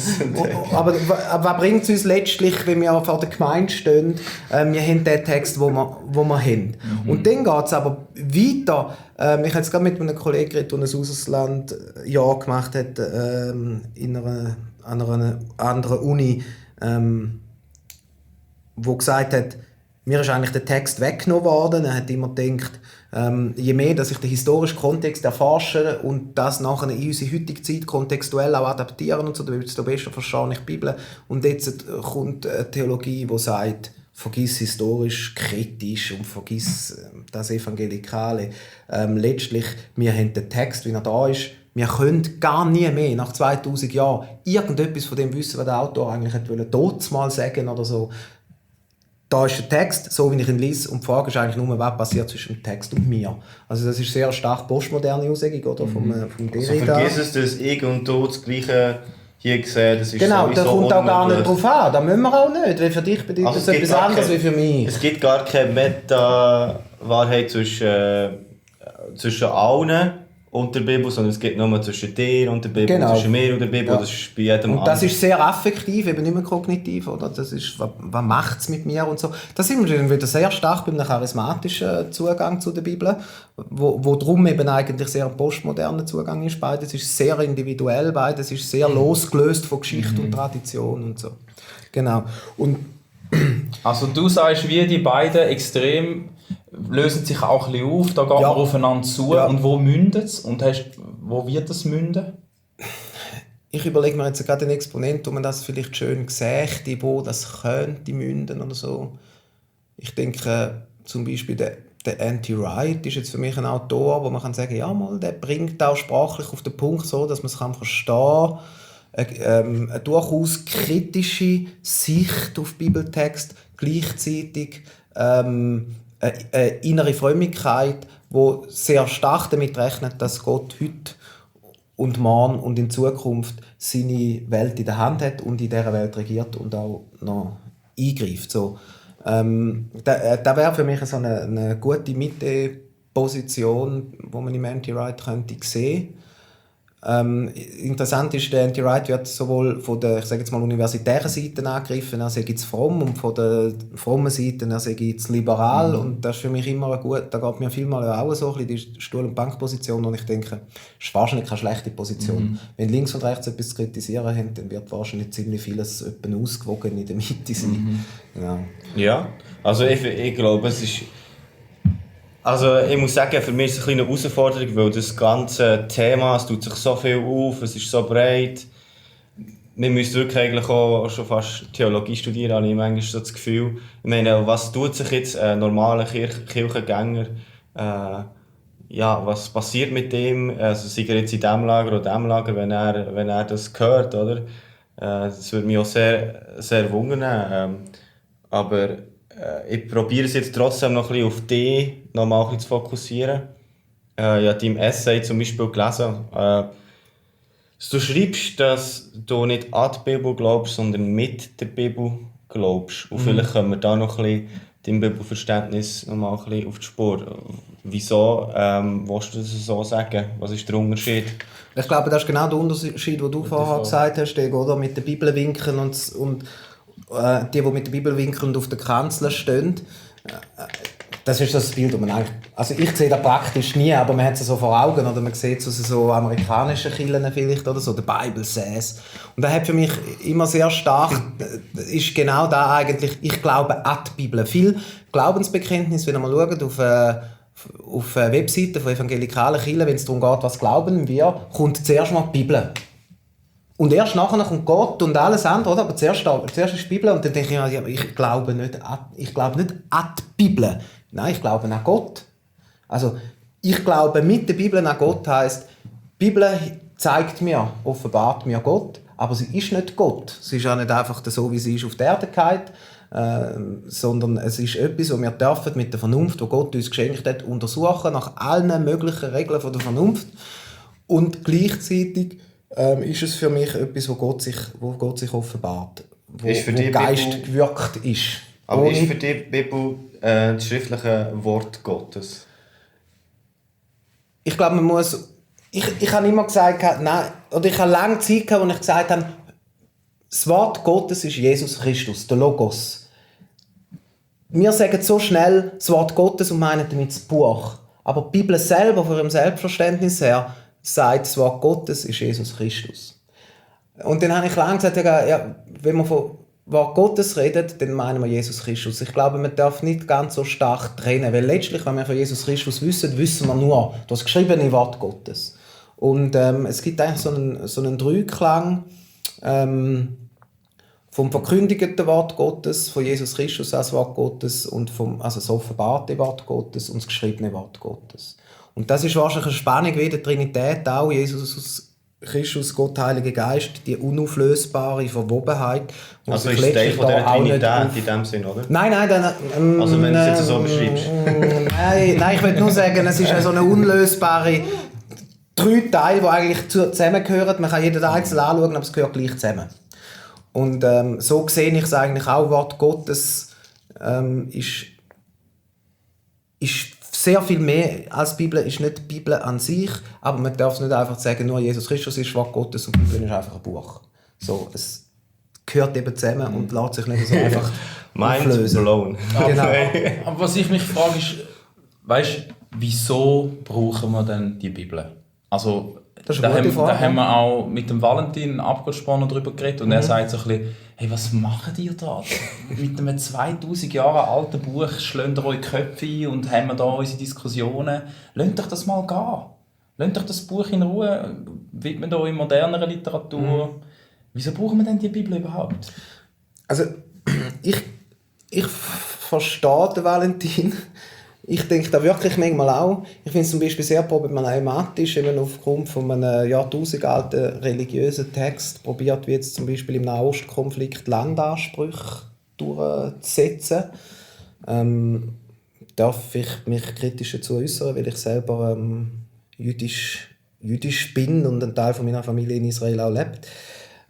Aber was bringt es uns letztlich, wenn wir vor der Gemeinde stehen, wir haben den Text, wo wir haben. Und dann geht es aber weiter. Ich habe jetzt gerade mit einem Kollegen geredet, der ein Auslandsjahr gemacht hat an einer anderen Uni, wo gesagt hat, mir ist eigentlich der Text weggenommen worden. Er hat immer gedacht, je mehr, dass ich den historischen Kontext erforsche und das nachher in unsere heutige Zeit kontextuell auch adaptieren und so, desto besser verstehe ich die Bibel. Und jetzt kommt eine Theologie, die sagt, vergiss historisch, kritisch und vergiss das Evangelikale. Letztlich, wir haben den Text, wie er da ist. Wir können gar nie mehr, nach 2000 Jahren, irgendetwas von dem wissen, was der Autor eigentlich dort mal sagen oder so. Da ist der Text, so wie ich ihn lese, und die Frage ist eigentlich nur, was passiert zwischen dem Text und mir. Also das ist sehr stark postmoderne Aussage, oder? Vom Derrida. Also vergiss es, dass ich und du das Gleiche hier gesehen, das ist genau, das kommt auch gar nicht drauf an. Das müssen wir auch nicht, weil für dich bedeutet das etwas anderes wie für mich. Es gibt gar keine Meta-Wahrheit zwischen allen und der Bibel, sondern es gibt nur zwischen dir und der Bibel, genau. Zwischen mir und der Bibel, ja. Das ist bei jedem anderen. Und das ist sehr affektiv, eben nicht mehr kognitiv, oder? Das ist, was macht es mit mir und so. Da sind wir wieder sehr stark bei einem charismatischen Zugang zu der Bibel, wo drum eben eigentlich sehr ein postmoderner Zugang ist. Beides ist sehr individuell, beides ist sehr losgelöst von Geschichte und Tradition und so. Genau. Und also du sagst, wie die beiden extrem lösen sich auch ein bisschen auf, da geht man aufeinander zu. Ja. Und wo mündet es? Und wo wird das münden? Ich überlege mir jetzt gerade einen Exponent, wo man das vielleicht schön sähe, wo das könnte münden oder so. Ich denke zum Beispiel der N.T. Wright ist jetzt für mich ein Autor, wo man kann sagen, ja mal, der bringt auch sprachlich auf den Punkt so, dass man es verstehen kann. Eine durchaus kritische Sicht auf Bibeltext, gleichzeitig eine innere Frömmigkeit, die sehr stark damit rechnet, dass Gott heute und morgen und in Zukunft seine Welt in der Hand hat und in dieser Welt regiert und auch noch eingreift. So, da wäre für mich so eine gute Mitte-Position, die man im N.T. Wright könnte sehen. Interessant ist, der N.T. Wright wird sowohl von der, ich sage jetzt mal, universitären Seite angegriffen, er sagt es fromm, und von der frommen Seite, er sagt es liberal. Und das ist für mich immer gut, da geht mir vielmal auch so ein bisschen die Stuhl- und Bankposition, und ich denke, das ist wahrscheinlich keine schlechte Position. Wenn links und rechts etwas zu kritisieren haben, dann wird wahrscheinlich ziemlich vieles ausgewogen in der Mitte sein. Genau. Ja, also ich glaube, es ist... Also ich muss sagen, für mich ist es eine kleine Herausforderung, weil das ganze Thema, es tut sich so viel auf, es ist so breit. man müsste wirklich eigentlich auch schon fast Theologie studieren, habe ich manchmal so das Gefühl. Ich meine, was tut sich jetzt ein normaler Kirchengänger, was passiert mit dem, also sei er jetzt in diesem Lager oder diesem Lager, wenn er das hört, oder? Das würde mich auch sehr, sehr wundern. Aber ich probiere es jetzt trotzdem noch ein bisschen auf dich noch mal ein bisschen zu fokussieren. Ich habe dein Essay zum Beispiel gelesen. Du schreibst, dass du nicht an die Bibel glaubst, sondern mit der Bibel glaubst. Und vielleicht können wir da noch ein bisschen dein Bibelverständnis noch mal ein bisschen auf die Spur. Wieso willst du das so sagen? Was ist der Unterschied? Ich glaube, das ist genau der Unterschied, den du vorher gesagt hast, oder? Mit der Bibel winken und die mit der Bibel winken und auf der Kanzel stehen. Das ist das Bild, das man eigentlich... Also ich sehe das praktisch nie, aber man hat es so vor Augen, oder man sieht es aus so amerikanischen Kirchen vielleicht, oder so, der Bible says. Und das hat für mich immer sehr stark, ist genau da eigentlich, ich glaube an die Bibel. Viel Glaubensbekenntnis, wenn man mal schaut, auf Webseiten von evangelikalen Kirchen, wenn es darum geht, was glauben wir, kommt zuerst mal die Bibel. Und erst nachher kommt Gott und alles andere, oder? Aber zuerst ist die Bibel und dann denke ich mir, ja, ich glaube nicht an die Bibel. Nein, ich glaube an Gott. Also, ich glaube mit der Bibel an Gott heisst, die Bibel zeigt mir, offenbart mir Gott, aber sie ist nicht Gott. Sie ist auch nicht einfach so, wie sie ist auf der Erde gefallen, sondern es ist etwas, was wir dürfen mit der Vernunft, die Gott uns geschenkt hat, untersuchen, nach allen möglichen Regeln der Vernunft. Und gleichzeitig ist es für mich etwas, wo Gott sich offenbart, wo Geist gewirkt ist. Aber ist für die Bibel das schriftliche Wort Gottes? Ich glaube, man muss... Ich habe immer gesagt, nein, oder ich habe lange Zeit gehabt, wo ich gesagt habe, das Wort Gottes ist Jesus Christus, der Logos. Wir sagen so schnell das Wort Gottes und meinen damit das Buch. Aber die Bibel selber, von ihrem Selbstverständnis her, sagt, das Wort Gottes ist Jesus Christus. Und dann habe ich lange gesagt, ja, wenn man von Wort Gottes redet, dann meinen wir Jesus Christus. Ich glaube, man darf nicht ganz so stark trennen, weil letztlich, wenn wir von Jesus Christus wissen wir nur das geschriebene Wort Gottes. Und es gibt eigentlich so einen Dreiklang vom verkündigten Wort Gottes, von Jesus Christus als Wort Gottes und das offenbarte Wort Gottes und das geschriebene Wort Gottes. Und das ist wahrscheinlich eine Spannung wie der Trinität auch, Jesus Christus, Gott, Heiliger Geist, die unauflösbare Verwobenheit. Also ist Teil von dieser Trinität in dem Sinn, oder? Nein, also wenn du es jetzt so beschreibst. Nein, ich will nur sagen, es ist so eine unlösbare... 3 Teile, die eigentlich zusammengehören. Man kann jeden einzeln anschauen, aber es gehört gleich zusammen. Und so sehe ich es eigentlich auch. Wort Gottes ist sehr viel mehr als die Bibel, ist nicht die Bibel an sich, aber man darf nicht einfach sagen, nur Jesus Christus ist Wort Gottes und die Bibel ist einfach ein Buch. So, es gehört eben zusammen und lässt sich nicht so einfach auflösen. Blown. Genau. Aber was ich mich frage ist, weißt, wieso brauchen wir denn die Bibel? Also, da haben wir auch mit dem Valentin Abgottspanner darüber geredet und er sagt so ein bisschen, hey, was macht ihr da? Mit einem 2000 Jahre alten Buch schlönt ihr eure Köpfe ein und haben wir da unsere Diskussionen. Lasst euch das mal gehen. Lasst euch das Buch in Ruhe, widmet euch modernere Literatur. Wieso brauchen wir denn die Bibel überhaupt? Also, ich verstehe den Valentin. Ich denke da wirklich manchmal auch. Ich finde es zum Beispiel sehr problematisch, wenn man aufgrund von einem jahrtausendalten religiösen Text probiert, wie jetzt zum Beispiel im Nahostkonflikt Landansprüche durchzusetzen. Darf ich mich kritisch dazu äußern, weil ich selber jüdisch bin und ein Teil von meiner Familie in Israel auch lebt.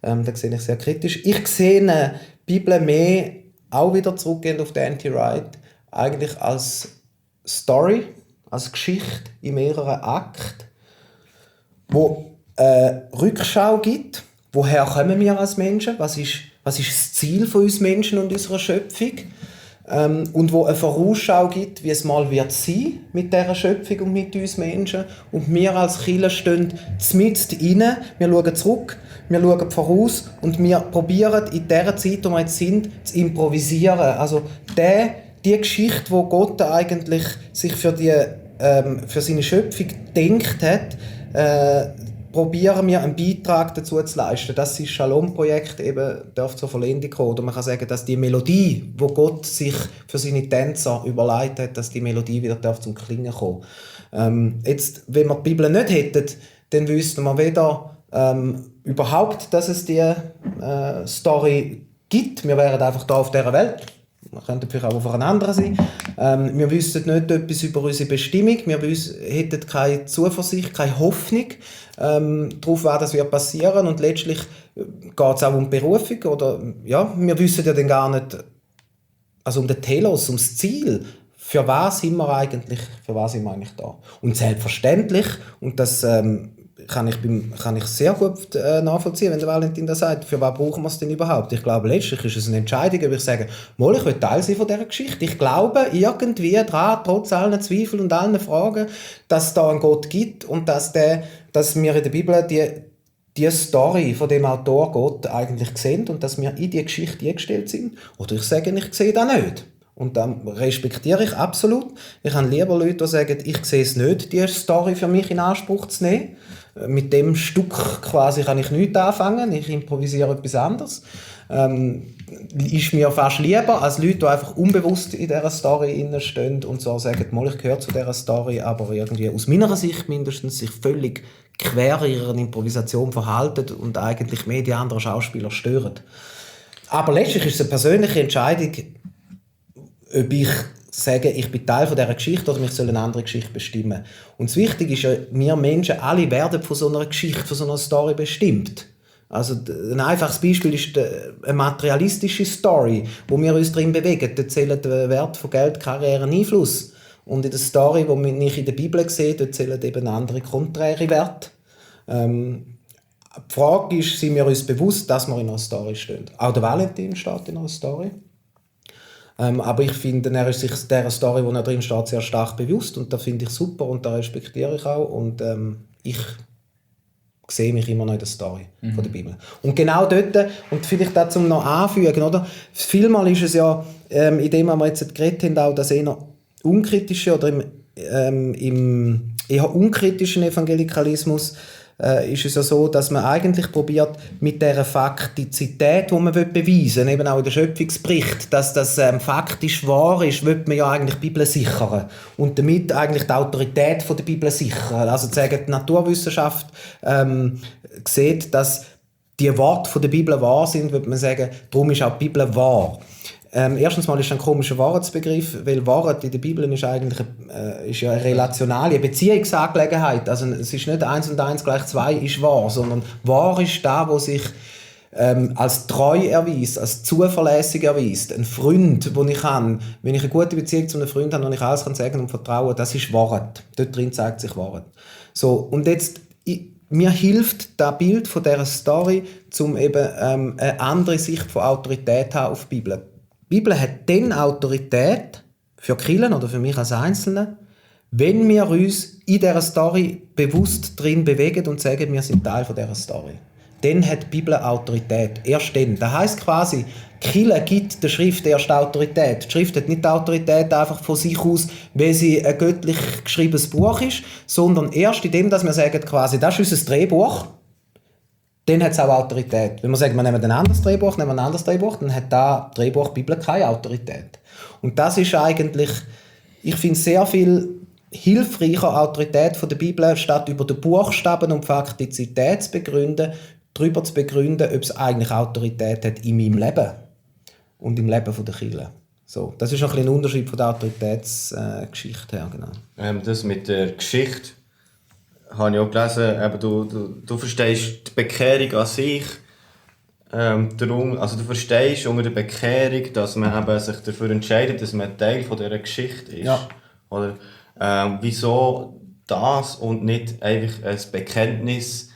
Da sehe ich sehr kritisch. Ich sehe die Bibel mehr, auch wieder zurückgehend auf den Anti-Right, eigentlich als Story, als Geschichte in mehreren Akten, wo Rückschau gibt, woher kommen wir als Menschen, was ist das Ziel von uns Menschen und unserer Schöpfung, und wo eine Vorausschau gibt, wie es mal wird sein mit dieser Schöpfung und mit uns Menschen. Und wir als Kirche stehen mitten rein, wir schauen zurück, wir schauen voraus und wir probieren in dieser Zeit, wo wir jetzt sind, zu improvisieren. Also die Geschichte, wo Gott eigentlich sich für seine Schöpfung gedacht hat, probieren wir einen Beitrag dazu zu leisten, dass das Shalom-Projekt eben zur Vollendung kommen. Oder man kann sagen, dass die Melodie, die Gott sich für seine Tänzer überlegt hat, dass die Melodie wieder zum Klingen kommen. Jetzt, wenn wir die Bibel nicht hätten, dann wüssten wir weder überhaupt, dass es die Story gibt. Wir wären einfach da auf dieser Welt. Wir könnten vielleicht auch auf einer anderen sein. Wir wüssten nicht etwas über unsere Bestimmung. Wir hätten keine Zuversicht, keine Hoffnung darauf, was das wird passieren. Und letztlich geht es auch um die Berufung. Oder, ja, wir wissen ja dann gar nicht, also um den Telos, um das Ziel. Für was sind wir eigentlich da? Und selbstverständlich, und das kann ich sehr gut nachvollziehen, wenn der Valentin das sagt, für was brauchen wir es denn überhaupt? Ich glaube, letztlich ist es eine Entscheidung, ob ich sage, ich will Teil sein von dieser Geschichte. Ich glaube irgendwie daran, trotz allen Zweifeln und allen Fragen, dass es da einen Gott gibt und dass wir in der Bibel die Story von dem Autor Gott eigentlich sehen und dass wir in die Geschichte eingestellt sind. Oder ich sage, ich sehe das nicht. Und dann respektiere ich absolut. Ich habe lieber Leute, die sagen, ich sehe es nicht, die Story für mich in Anspruch zu nehmen. Mit dem Stück quasi kann ich nichts anfangen, ich improvisiere etwas anderes. Ist mir fast lieber als Leute, die einfach unbewusst in dieser Story stehen und so sagen, ich gehöre zu dieser Story, aber irgendwie aus meiner Sicht mindestens sich völlig quer in ihrer Improvisation verhalten und eigentlich mehr die anderen Schauspieler stören. Aber letztlich ist es eine persönliche Entscheidung, ob ich sage, ich bin Teil dieser Geschichte oder mich soll eine andere Geschichte bestimmen. Und das Wichtige ist ja, wir Menschen alle werden von so einer Geschichte, von so einer Story bestimmt. Also ein einfaches Beispiel ist eine materialistische Story, wo wir uns drin bewegen. Da zählen der Wert von Geld, Karriere, Einfluss. Und in der Story, die ich in der Bibel sehe, da zählen eben andere konträre Werte. Die Frage ist, sind wir uns bewusst, dass wir in einer Story stehen? Auch der Valentin steht in einer Story. Aber ich finde, er ist sich dieser Story, wo er drin steht, sehr stark bewusst und das finde ich super und das respektiere ich auch und ich sehe mich immer noch in der Story von der Bibel. Und genau dort, und vielleicht dazu noch anfügen, oder? Vielmal ist es ja, in dem wir jetzt geredet haben, auch das eher unkritische oder im eher unkritischen Evangelikalismus ist es ja so, dass man eigentlich probiert, mit dieser Faktizität, die man beweisen will, eben auch in der Schöpfungsbericht, dass das faktisch wahr ist, will man ja eigentlich die Bibel sichern. Und damit eigentlich die Autorität der Bibel sichern. Also zu sagen, die Naturwissenschaft sieht, dass die Worte der Bibel wahr sind, würde man sagen, darum ist auch die Bibel wahr. Erstens mal ist ein komischer Wahrheitsbegriff, weil Wahrheit in der Bibel ist eigentlich ist ja eine relationale Beziehungsangelegenheit. Also es ist nicht 1 und 1 gleich 2 ist wahr, sondern wahr ist da, wo sich als treu erweist, als zuverlässig erweist. Ein Freund, den ich habe, wenn ich eine gute Beziehung zu einem Freund habe und ich alles kann sagen und vertrauen, das ist Wahrheit. Dort drin zeigt sich Wahrheit. So, und jetzt mir hilft das Bild von dieser Story, um eben eine andere Sicht von Autorität zu haben auf die Bibel. Die Bibel hat dann Autorität für Kirchen oder für mich als Einzelne, wenn wir uns in dieser Story bewusst drin bewegen und sagen, wir sind Teil dieser Story. Dann hat die Bibel Autorität. Erst dann. Das heisst quasi, die Kirche gibt der Schrift erst Autorität. Die Schrift hat nicht die Autorität einfach von sich aus, weil sie ein göttlich geschriebenes Buch ist, sondern erst in dem, dass wir sagen, quasi, das ist unser Drehbuch. Dann hat es auch Autorität. Wenn wir sagen, wir nehmen ein anderes Drehbuch, dann hat das Drehbuch Bibel keine Autorität. Und das ist eigentlich, ich finde, sehr viel hilfreicher Autorität von der Bibel, statt über den Buchstaben und Faktizität zu begründen, darüber zu begründen, ob es eigentlich Autorität hat in meinem Leben und im Leben der Kirche. So, das ist ein Unterschied von der Autoritätsgeschichte her. Genau. Das mit der Geschichte habe ich auch gelesen, eben du verstehst die Bekehrung an sich, darum, also du verstehst unter der Bekehrung, dass man eben sich dafür entscheidet, dass man Teil von dieser Geschichte ist. Ja. Oder wieso das und nicht einfach ein Bekenntnis,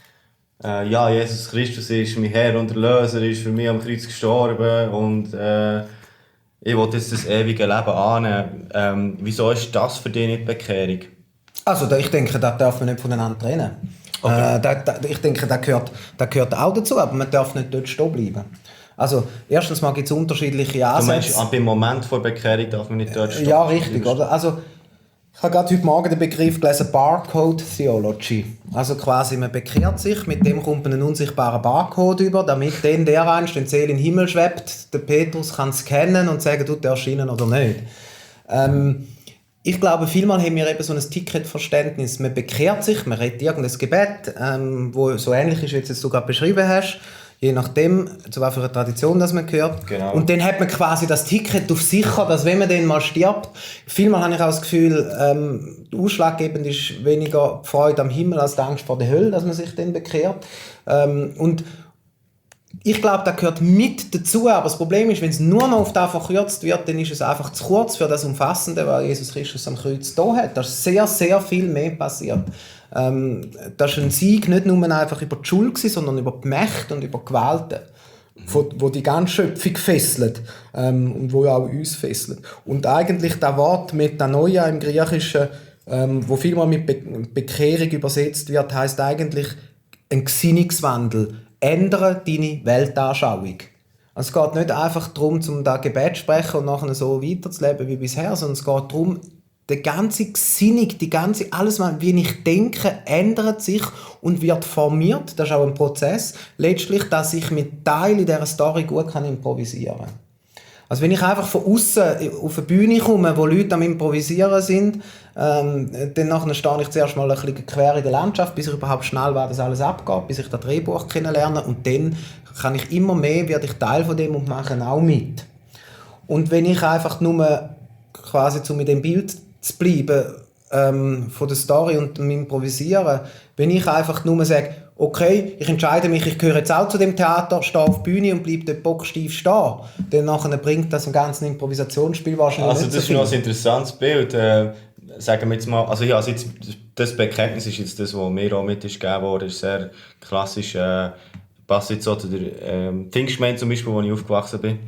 ja, Jesus Christus ist mein Herr und Erlöser, ist für mich am Kreuz gestorben und ich will jetzt das ewige Leben annehmen. Wieso ist das für dich nicht Bekehrung? Also ich denke, das darf man nicht voneinander trennen. Okay. Ich denke, das gehört auch dazu, aber man darf nicht dort stehen bleiben. Also erstens mal gibt es unterschiedliche Ansätze. Du meinst, beim Moment vor Bekehrung darf man nicht dort stehen? Ja, richtig. Oder? Also Ich habe gerade heute Morgen den Begriff gelesen, Barcode Theology. Also quasi, man bekehrt sich, mit dem kommt man einen unsichtbaren Barcode über, damit dann der einst den Seele in den Himmel schwebt, der Petrus kann scannen und sagen, tut der erschienen oder nicht. Ich glaube, vielmal haben wir eben so ein Ticketverständnis. Man bekehrt sich, man redet irgendein Gebet, wo so ähnlich ist, wie du gerade beschrieben hast. Je nachdem, zu welcher Tradition das man gehört. Genau. Und dann hat man quasi das Ticket auf sicher, dass wenn man dann mal stirbt, vielmal habe ich auch das Gefühl, ausschlaggebend ist weniger die Freude am Himmel als die Angst vor der Hölle, dass man sich dann bekehrt. Und ich glaube, das gehört mit dazu, aber das Problem ist, wenn es nur noch auf das verkürzt wird, dann ist es einfach zu kurz für das Umfassende, was Jesus Christus am Kreuz da hat. Da ist sehr, sehr viel mehr passiert. Das ist ein Sieg nicht nur einfach über die Schuld, sondern über die Mächte und über die Gewalten, wo die ganze Schöpfung fesselt und wo ja auch uns fesselt. Und eigentlich das Wort Metanoia im Griechischen, wo vielmal mit Bekehrung übersetzt wird, heisst eigentlich ein Gesinnungswandel. Ändere deine Weltanschauung. Also es geht nicht einfach darum, um das Gebet zu sprechen und nachher so weiterzuleben wie bisher, sondern es geht darum, die ganze Gesinnung, alles, wie ich denke, ändert sich und wird formiert. Das ist auch ein Prozess. Letztlich, dass ich mit Teilen in dieser Story gut improvisieren kann. Also wenn ich einfach von außen auf eine Bühne komme, wo Leute am Improvisieren sind, dann nachher stehe ich zuerst mal ein bisschen quer in der Landschaft, bis ich überhaupt schnell weiß, das alles abgeht, bis ich das Drehbuch kennenlerne und dann kann ich immer mehr, werde ich Teil von dem und mache auch mit. Und wenn ich einfach nur quasi mit dem Bild zu bleiben von der Story und dem Improvisieren, wenn ich einfach nur sage, okay, ich entscheide mich, ich gehöre jetzt auch zu dem Theater, stehe auf die Bühne und bleibe dort bocksteif stehen, dann nachher bringt das im ganzen Improvisationsspiel wahrscheinlich also nicht das so ist noch viel. ein interessantes Bild. Sagen wir jetzt mal, also ja, also jetzt, das Bekenntnis ist jetzt das, was mir auch mit ist gegeben wurde, ist sehr klassisch, passt jetzt so zu der Pfingstgemeinde zum Beispiel, wo ich aufgewachsen bin.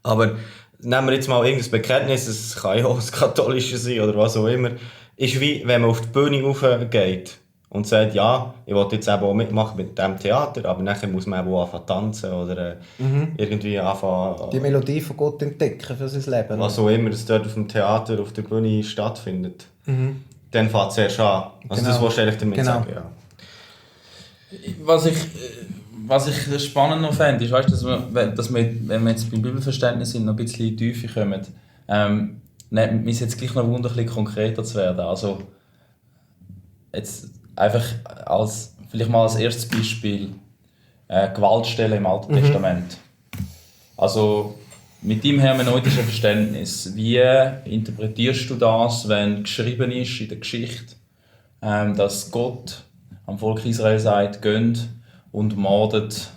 Aber nehmen wir jetzt mal irgendein Bekenntnis, es kann ja auch das Katholische sein oder was auch immer, ist wie, wenn man auf die Bühne raufgeht und sagt, ja, ich will jetzt eben auch mitmachen mit diesem Theater, aber nachher muss man eben auch anfangen tanzen oder irgendwie anfangen... Die Melodie von Gott entdecken für sein Leben. Was auch immer das dort auf dem Theater, auf der Bühne stattfindet. Dann fängt es erst an. Also Genau. das willst du eigentlich damit sagen, ja. Was ich spannend noch fände, ist, weißt, dass wir, wenn wir jetzt beim Bibelverständnis sind, noch ein bisschen in die Tiefe kommen, mir ist jetzt gleich noch Wunder, ein bisschen konkreter zu werden. Also, jetzt einfach vielleicht mal als erstes Beispiel Gewaltstellen im Alten Testament. Also, mit deinem hermeneutischen Verständnis, wie interpretierst du das, wenn geschrieben ist in der Geschichte, dass Gott am Volk Israel sagt, geht und mordet,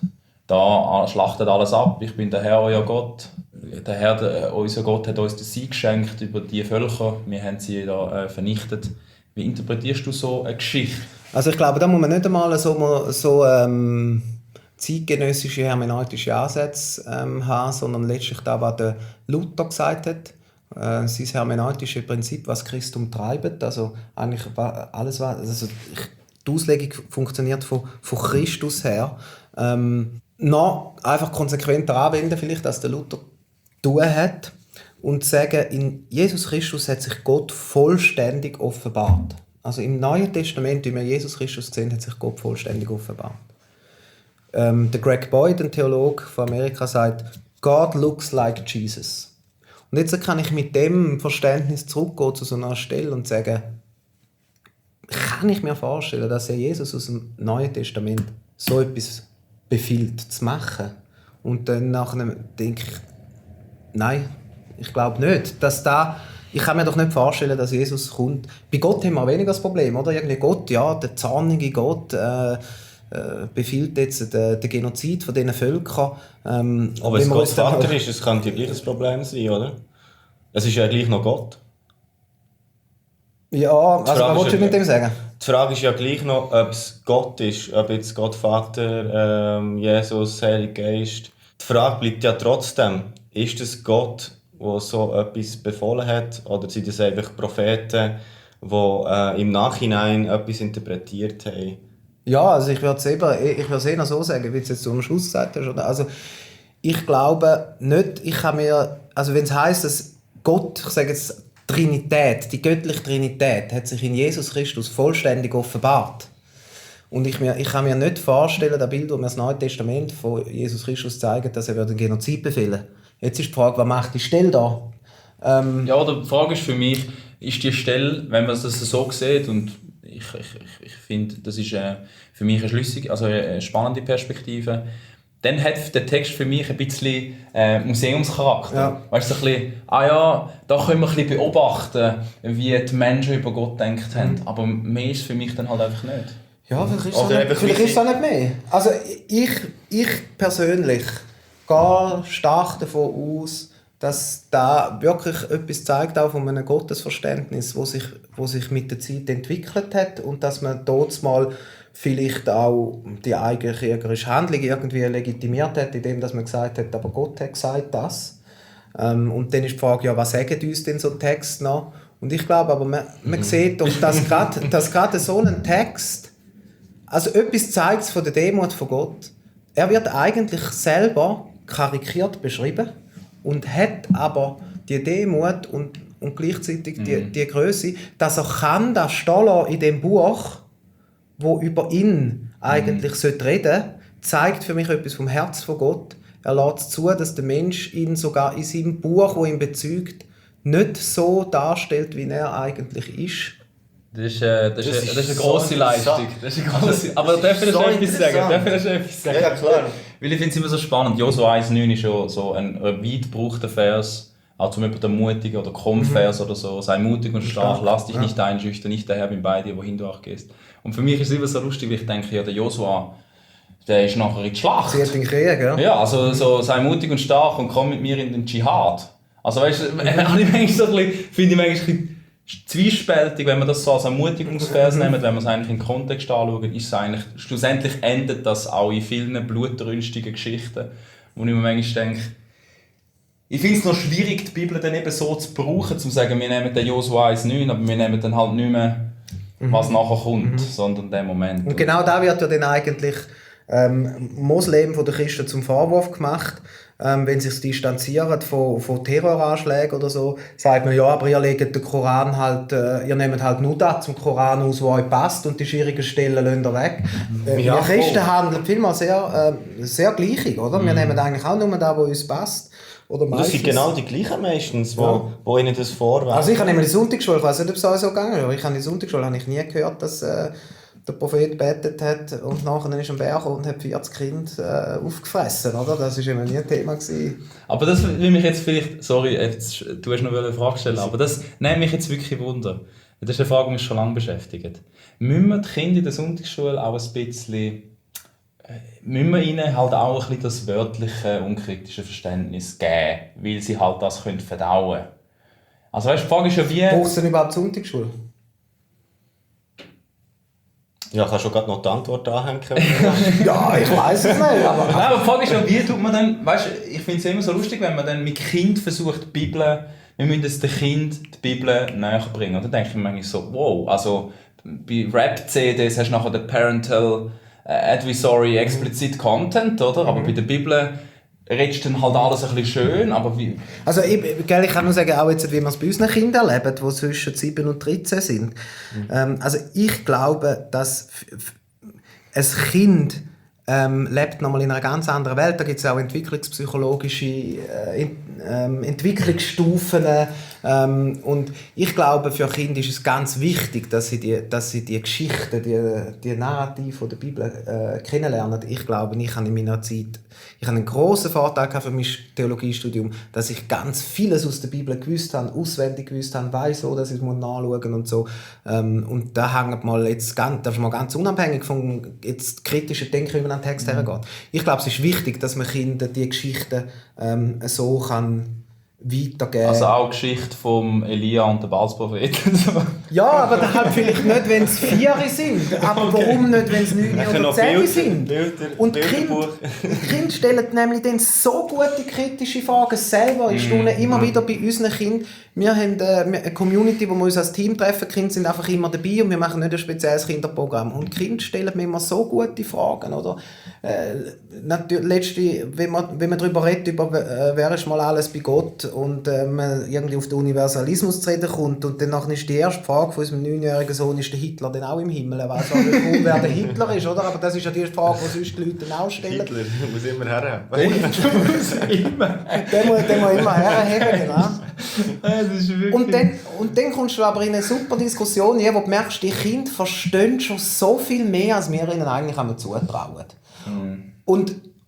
schlachtet alles ab, ich bin der Herr, euer Gott. Der Herr, unser Gott, hat uns den Sieg geschenkt über die Völker, wir haben sie da vernichtet. Wie interpretierst du so eine Geschichte? Also ich glaube, da muss man nicht einmal so zeitgenössische hermeneutische Ansätze haben, sondern letztlich das, was der Luther gesagt hat. Sein hermeneutische Prinzip, was Christum treibt. Also eigentlich alles, was... Die Auslegung funktioniert von Christus her. Noch einfach konsequenter anwenden, vielleicht, als der Luther tun hat. Und sagen, in Jesus Christus hat sich Gott vollständig offenbart. Also im Neuen Testament, wie wir Jesus Christus sehen, hat sich Gott vollständig offenbart. Der Greg Boyd, ein Theologe von Amerika, sagt, God looks like Jesus. Und jetzt kann ich mit dem Verständnis zurückgehen zu so einer Stelle und sagen, kann ich mir vorstellen, dass Jesus aus dem Neuen Testament so etwas befiehlt zu machen. Und dann nachher denke ich, nein, ich glaube nicht. Ich kann mir doch nicht vorstellen, dass Jesus kommt. Bei Gott haben wir weniger das Problem, oder? Irgendwie Gott, ja, der zornige Gott befiehlt jetzt den Genozid von diesen Völkern. Aber wenn es Gott Vater ist, es könnte ja gleich ein Problem sein, oder? Es ist ja gleich noch Gott. Ja, also was willst du mit dem sagen? Die Frage ist ja gleich noch, ob es Gott ist, ob jetzt Gott Vater, Jesus, Heiliger Geist. Die Frage bleibt ja trotzdem, ist es Gott, der so etwas befohlen hat, oder sind es einfach Propheten, die im Nachhinein etwas interpretiert haben? Ja, also ich würde es eher so sagen, wie du es jetzt am Schluss gesagt hast. Also ich glaube nicht, wenn es heisst, dass Gott, ich sage jetzt, Trinität, die göttliche Trinität, hat sich in Jesus Christus vollständig offenbart. Und ich kann mir nicht vorstellen, das Bild, das mir das Neue Testament von Jesus Christus zeigt, dass er den Genozid befehlen. Jetzt ist die Frage, was macht die Stelle da? Ja, die Frage ist für mich, ist die Stelle, wenn man das so sieht, und ich finde, das ist für mich eine spannende Perspektive, dann hat der Text für mich ein bisschen Museumscharakter. Ja. Weißt du, so ein bisschen, da können wir ein bisschen beobachten, wie die Menschen über Gott gedacht haben. Aber mehr ist für mich dann halt einfach nicht. Ja, vielleicht ist es auch nicht mehr. Also ich persönlich gehe stark davon aus, dass da wirklich etwas zeigt, auch von einem Gottesverständnis, wo sich mit der Zeit entwickelt hat und dass man dort mal vielleicht auch die eigene kriegerische Handlung irgendwie legitimiert hat, indem dass man gesagt hat, aber Gott hat gesagt das. Und dann ist die Frage, ja, was sagen uns denn so Texte noch? Und ich glaube aber, man sieht, dass gerade so ein Text, also etwas zeigt von der Demut von Gott. Er wird eigentlich selber karikiert beschrieben und hat aber die Demut und gleichzeitig die Größe, dass er kann das stehen in dem Buch, wo über ihn eigentlich reden sollte, zeigt für mich etwas vom Herz von Gott. Er lässt zu, dass der Mensch ihn sogar in seinem Buch, wo ihn bezeugt, nicht so darstellt, wie er eigentlich ist. Das ist eine grosse Leistung. Aber darf ich schon etwas sagen? Ja, klar. Weil ich finde es immer so spannend. Josua 1,9 ist ja so ein weit gebrauchter Vers, auch zum Beispiel ermutigen oder Komm-Vers oder so. Sei mutig und stark, lass dich nicht einschüchtern, nicht der Herr bin bei dir, wohin du auch gehst. Und für mich ist es immer so lustig, weil ich denke, ja, der Josua, der ist nachher in die Schlacht. Sie hat den Krieg, ja? Ja, also so, sei mutig und stark und komm mit mir in den Dschihad. Also weißt du, finde ich manchmal ein bisschen zwiespältig, wenn man das so als Ermutigungsvers nimmt, wenn man es eigentlich in den Kontext anschaut, ist es eigentlich, schlussendlich endet das auch in vielen blutrünstigen Geschichten, wo ich mir manchmal denke, ich finde es noch schwierig, die Bibel dann eben so zu brauchen, um zu sagen, wir nehmen den Josua 1,9, aber wir nehmen dann halt nicht mehr, was nachher kommt, sondern den Moment. Und genau da wird ja dann eigentlich Moslems von den Christen zum Vorwurf gemacht, wenn sie sich distanzieren von Terroranschlägen oder so, sagt man, ja, aber ihr legt den Koran halt, ihr nehmt halt nur das zum Koran aus, was euch passt, und die schwierigen Stellen lasst ihr weg. Wir Christen handeln vielmal sehr, sehr gleich, oder? Wir nehmen eigentlich auch nur das, was uns passt. Oder das sind genau die gleichen meistens, wo ihnen das vorwerfen. Also ich habe nämlich in der Sonntagsschule, ich weiß nicht, ob es euch so gegangen ist, aber in der Sonntagsschule habe ich nie gehört, dass der Prophet betet hat und nachher ist er am Berg und hat 40 Kinder aufgefressen, oder? Das war immer nie ein Thema gewesen. Aber das will mich jetzt vielleicht, sorry, du hast noch eine Frage stellen, aber das nimmt mich jetzt wirklich Wunder. Das ist eine Frage, die mich schon lange beschäftigt. Müssen wir die Kinder in der Sonntagsschule auch ein bisschen, müssen wir ihnen halt auch ein bisschen das wörtliche, unkritische Verständnis geben, weil sie halt das verdauen können? Also weißt, die Frage ist ja wie... Brauchst du denn überhaupt Sonntagsschule? Ja, kannst du gerade noch die Antwort anhängen? Ja, ich weiss es nicht, aber... Nein, aber die Frage ist ja, wie tut man dann, weißt, ich finde es immer so lustig, wenn man dann mit Kind versucht, die Bibel, wir müssen es dem Kind die Bibel näher bringen. Und dann denke ich mir manchmal so, wow, also bei Rap-CDs hast du nachher den Parental Advisory Explicit Content, oder? Aber bei der Bibel redest du dann halt alles ein bisschen schön, aber wie... Also ich kann nur sagen, auch jetzt, wie wir es bei unseren Kindern erleben, die zwischen 7 und 13 sind. Also ich glaube, dass ein Kind lebt nochmal in einer ganz anderen Welt. Da gibt es auch entwicklungspsychologische Entwicklungsstufen. Und ich glaube, für Kinder ist es ganz wichtig, dass sie die Geschichten, die Narrative der Bibel kennenlernen. Ich glaube, ich habe in meiner Zeit einen grossen Vorteil für mein Theologiestudium, dass ich ganz vieles aus der Bibel gewusst habe, auswendig gewusst habe, weiss auch, dass ich es nachschauen muss und so. Und da hängt mal jetzt ganz unabhängig vom jetzt kritischen Denken, wie man an den Text hergeht. Ich glaube, es ist wichtig, dass man Kindern die Geschichten so kann weitergeben. Also auch die Geschichte vom Elia und der Balzpropheten. Ja, aber dann halt vielleicht nicht, wenn es 4 sind. Aber warum nicht, wenn es 9 oder 10 sind? Und die Kinder stellen nämlich dann so gute kritische Fragen selber. Ich staune immer wieder bei unseren Kindern. Wir haben eine Community, wo wir uns als Team treffen. Die Kinder sind einfach immer dabei und wir machen nicht ein spezielles Kinderprogramm. Und die Kinder stellen mir immer so gute Fragen. Oder? Letztlich, wenn man darüber redet, über wer ist mal alles bei Gott und man irgendwie auf den Universalismus zu reden kommt und dann ist die erste Frage von unserem 9-jährigen Sohn, ist der Hitler denn auch im Himmel? Er weiss auch nicht, wer der Hitler ist, oder? Aber das ist ja die Frage, die sonst die Leute auch stellen. Hitler muss immer herhaben. Den muss immer herheben, genau. Und dann kommst du aber in eine super Diskussion, wo du merkst, die Kinder verstehen schon so viel mehr, als wir ihnen eigentlich einmal zutrauen.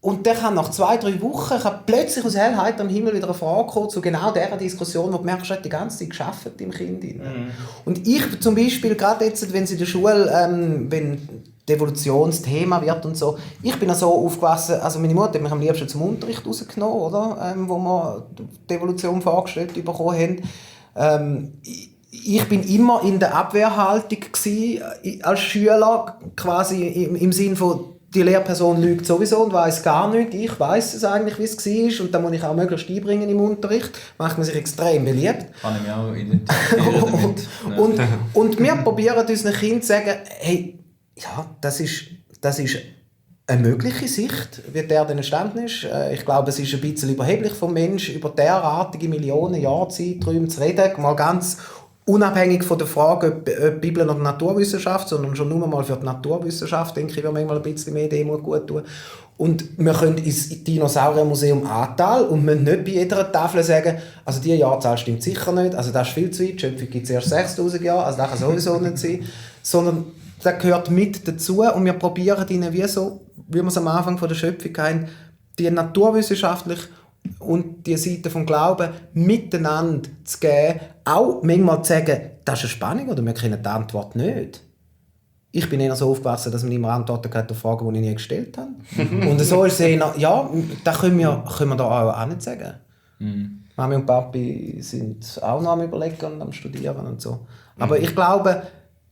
Und der kann nach 2-3 Wochen plötzlich aus hellheiterem Himmel wieder eine Frage kommen zu genau dieser Diskussion, wo du merkst, die ganze Zeit gearbeitet im Kind. Und ich zum Beispiel, gerade jetzt, wenn es in der Schule, wenn die Evolutionsthema wird und so, ich bin so aufgewachsen, also meine Mutter hat mich am liebsten zum Unterricht rausgenommen, oder? Wo wir die Evolution vorgestellt bekommen haben. Ich bin immer in der Abwehrhaltung gewesen, als Schüler, quasi im Sinne von, die Lehrperson lügt sowieso und weiss gar nichts. Ich weiss es eigentlich, wie es war. Und da muss ich auch möglichst einbringen im Unterricht. Macht man sich extrem beliebt. Kann ich mich auch identifizieren damit. Und wir probieren unseren Kindern zu sagen, hey, ja, das ist eine mögliche Sicht, wie der denn entstanden ist. Ich glaube, es ist ein bisschen überheblich vom Menschen, über derartige Millionen Jahrzeiträume zu reden. Mal ganz unabhängig von der Frage, ob Bibel oder Naturwissenschaft, sondern schon nur mal für die Naturwissenschaft, denke ich, wir manchmal ein bisschen mehr Demut gut tun. Und wir können ins Dinosauriermuseum Ahrtal und müssen nicht bei jeder Tafel sagen, also diese Jahrzahl stimmt sicher nicht, also das ist viel zu weit, die Schöpfung gibt es erst 6000 Jahre, also das kann sowieso nicht sein. Sondern das gehört mit dazu und wir probieren ihnen, wie wir es am Anfang von der Schöpfung haben, die naturwissenschaftlich und die Seite vom Glauben miteinander zu geben, auch manchmal zu sagen, das ist eine Spannung oder wir kennen die Antwort nicht. Ich bin eher so aufgewachsen, dass man immer Antworten hat auf Fragen, die ich nie gestellt habe. Und so ist es eher, ja, das können wir da auch nicht sagen. Mami und Papi sind auch noch am Überlegen und am Studieren und so. Aber ich glaube,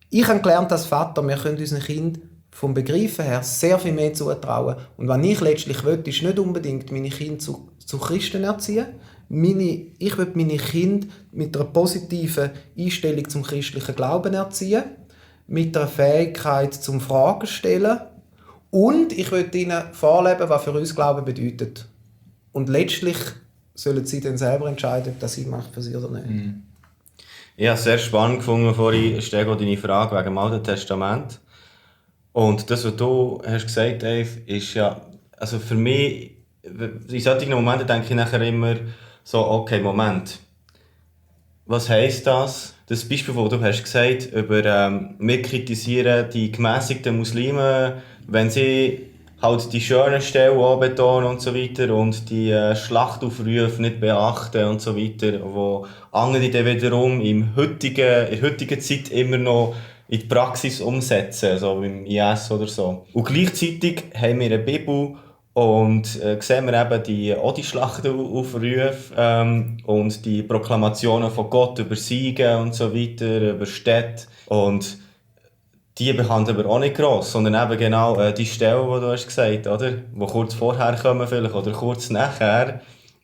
ich habe gelernt als Vater, wir können unseren Kindern vom Begriffen her sehr viel mehr zutrauen. Und was ich letztlich will, ist nicht unbedingt meine Kinder zu Christen erziehen. Ich will meine Kinder mit einer positiven Einstellung zum christlichen Glauben erziehen, mit einer Fähigkeit zum Fragen stellen und ich will ihnen vorleben, was für uns Glauben bedeutet. Und letztlich sollen sie dann selber entscheiden, ob das Sinn macht für sie oder nicht. Ich habe es sehr spannend gefunden, vorhin Stego, deine Frage wegen dem Alten Testament. Und das, was du hast gesagt, Dave, ist ja, also für mich, in solchen Momenten denke ich nachher immer so, okay, Moment, was heisst das? Das Beispiel, das du hast gesagt, über wir kritisieren die gemässigten Muslime, wenn sie halt die schönen Stellen anbetonen und so weiter und die Schlachtaufrufe nicht beachten und so weiter, wo andere dann wiederum in der heutigen Zeit immer noch in die Praxis umsetzen, so wie im IS oder so. Und gleichzeitig haben wir eine Bibel und sehen wir eben auch die Schlachtaufrufe und die Proklamationen von Gott über Siege und so weiter, über Städte. Und die behandeln wir auch nicht gross, sondern eben genau die Stellen, die du hast gesagt, oder? Die kurz vorher kommen vielleicht oder kurz nachher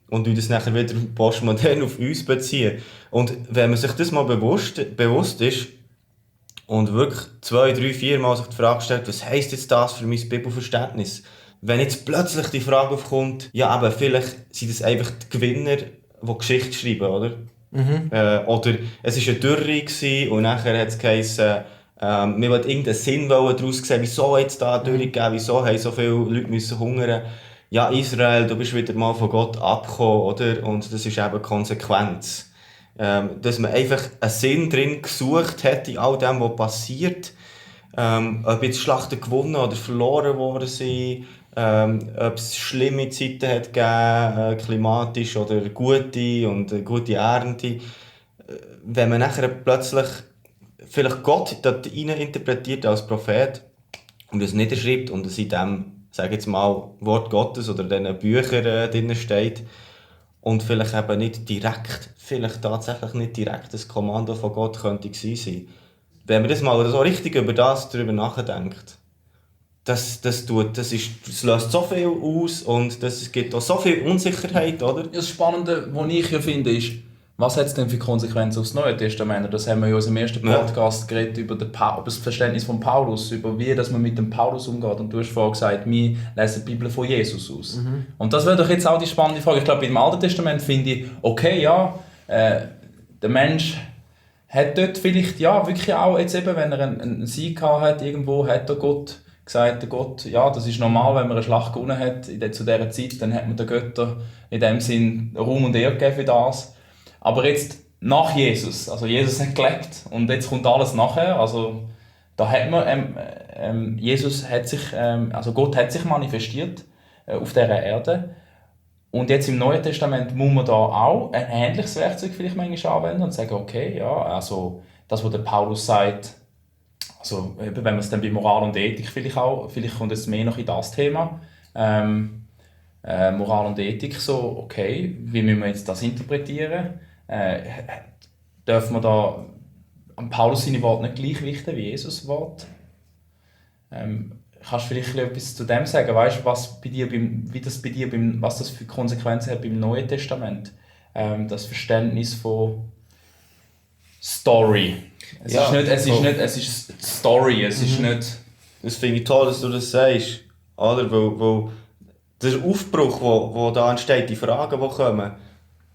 und wir das nachher wieder postmodern auf uns beziehen. Und wenn man sich das mal bewusst ist und wirklich 2, 3, 4 Mal sich die Frage stellt, was heisst jetzt das für mein Bibelverständnis? Wenn jetzt plötzlich die Frage aufkommt, ja, aber vielleicht sind das einfach die Gewinner, die Geschichte schreiben, oder? Oder es war eine Dürre und nachher hat es geheißen, wir wollten irgendeinen Sinn daraus sehen, wieso jetzt da durchgegeben, wieso haben so viele Leute müssen hungern. Ja, Israel, du bist wieder mal von Gott abgekommen, oder? Und das ist eben Konsequenz. Dass man einfach einen Sinn drin gesucht hat in all dem, was passiert. Ob jetzt Schlachten gewonnen oder verloren worden sind, ob es schlimme Zeiten hat gegeben, klimatisch oder gute und gute Ernte. Wenn man nachher plötzlich vielleicht Gott dort rein interpretiert als Prophet und es niederschreibt und es in dem, sage jetzt mal, Wort Gottes oder in diesen Büchern drin steht und vielleicht eben nicht direkt, vielleicht tatsächlich nicht direkt das Kommando von Gott könnte gewesen sein. Wenn man das mal so richtig darüber nachdenkt, das löst so viel aus und es gibt auch so viel Unsicherheit, oder? Das Spannende, was ich ja finde, ist, was hat es denn für Konsequenzen aufs Neue Testament? Das haben wir ja in unserem ersten Podcast geredet über das Verständnis von Paulus, über wie dass man mit dem Paulus umgeht. Und du hast vorhin gesagt, wir lesen die Bibel von Jesus aus. Und das wäre doch jetzt auch die spannende Frage. Ich glaube, im Alten Testament finde ich, okay, ja, der Mensch hat dort vielleicht ja wirklich auch, jetzt eben, wenn er einen Sieg gehabt hat, irgendwo hat er Gott gesagt, der Gott, ja, das ist normal, wenn man eine Schlacht gewonnen hat zu dieser Zeit, dann hat man den Göttern in dem Sinn Ruhm und Ehre gegeben für das. Aber jetzt nach Jesus, also Jesus hat gelebt und jetzt kommt alles nachher, also da hat man, Jesus hat sich, also Gott hat sich manifestiert auf dieser Erde. Und jetzt im Neuen Testament muss man da auch ein ähnliches Werkzeug vielleicht manchmal anwenden und sagen, okay, ja, also das, was der Paulus sagt, also wenn man es dann bei Moral und Ethik vielleicht kommt es mehr noch in das Thema, Moral und Ethik, so, okay, wie müssen wir jetzt das interpretieren? Dürfen wir da an Paulus seine Worte nicht gleich richten wie Jesus Wort? Kannst du vielleicht etwas zu dem sagen? Weißt du, was das für Konsequenzen hat beim Neuen Testament? Das Verständnis von Story. Es ist Story, es ist nicht... Das finde ich toll, dass du das sagst. Oder? Weil der Aufbruch, der da entsteht, die Fragen, die kommen,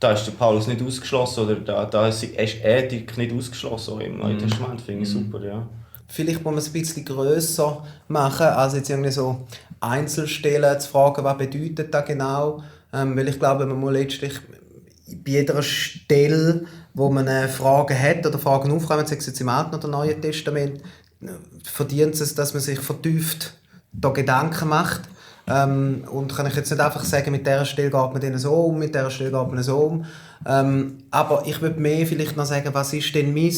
da ist der Paulus nicht ausgeschlossen, oder da ist Ethik nicht ausgeschlossen im Neuen Testament. Finde ich super, ja. Vielleicht muss man es ein bisschen grösser machen, als jetzt irgendwie so Einzelstellen zu fragen, was bedeutet das genau. Weil ich glaube, man muss letztlich bei jeder Stelle, wo man Fragen hat oder Fragen aufkommen, sei es jetzt im Alten oder Neuen Testament, verdient es, dass man sich vertieft da Gedanken macht. Und kann ich jetzt nicht einfach sagen, mit dieser Stelle geht man denen so um, mit dieser Stelle geht man so um. Aber ich würde mehr vielleicht noch sagen, was ist denn mein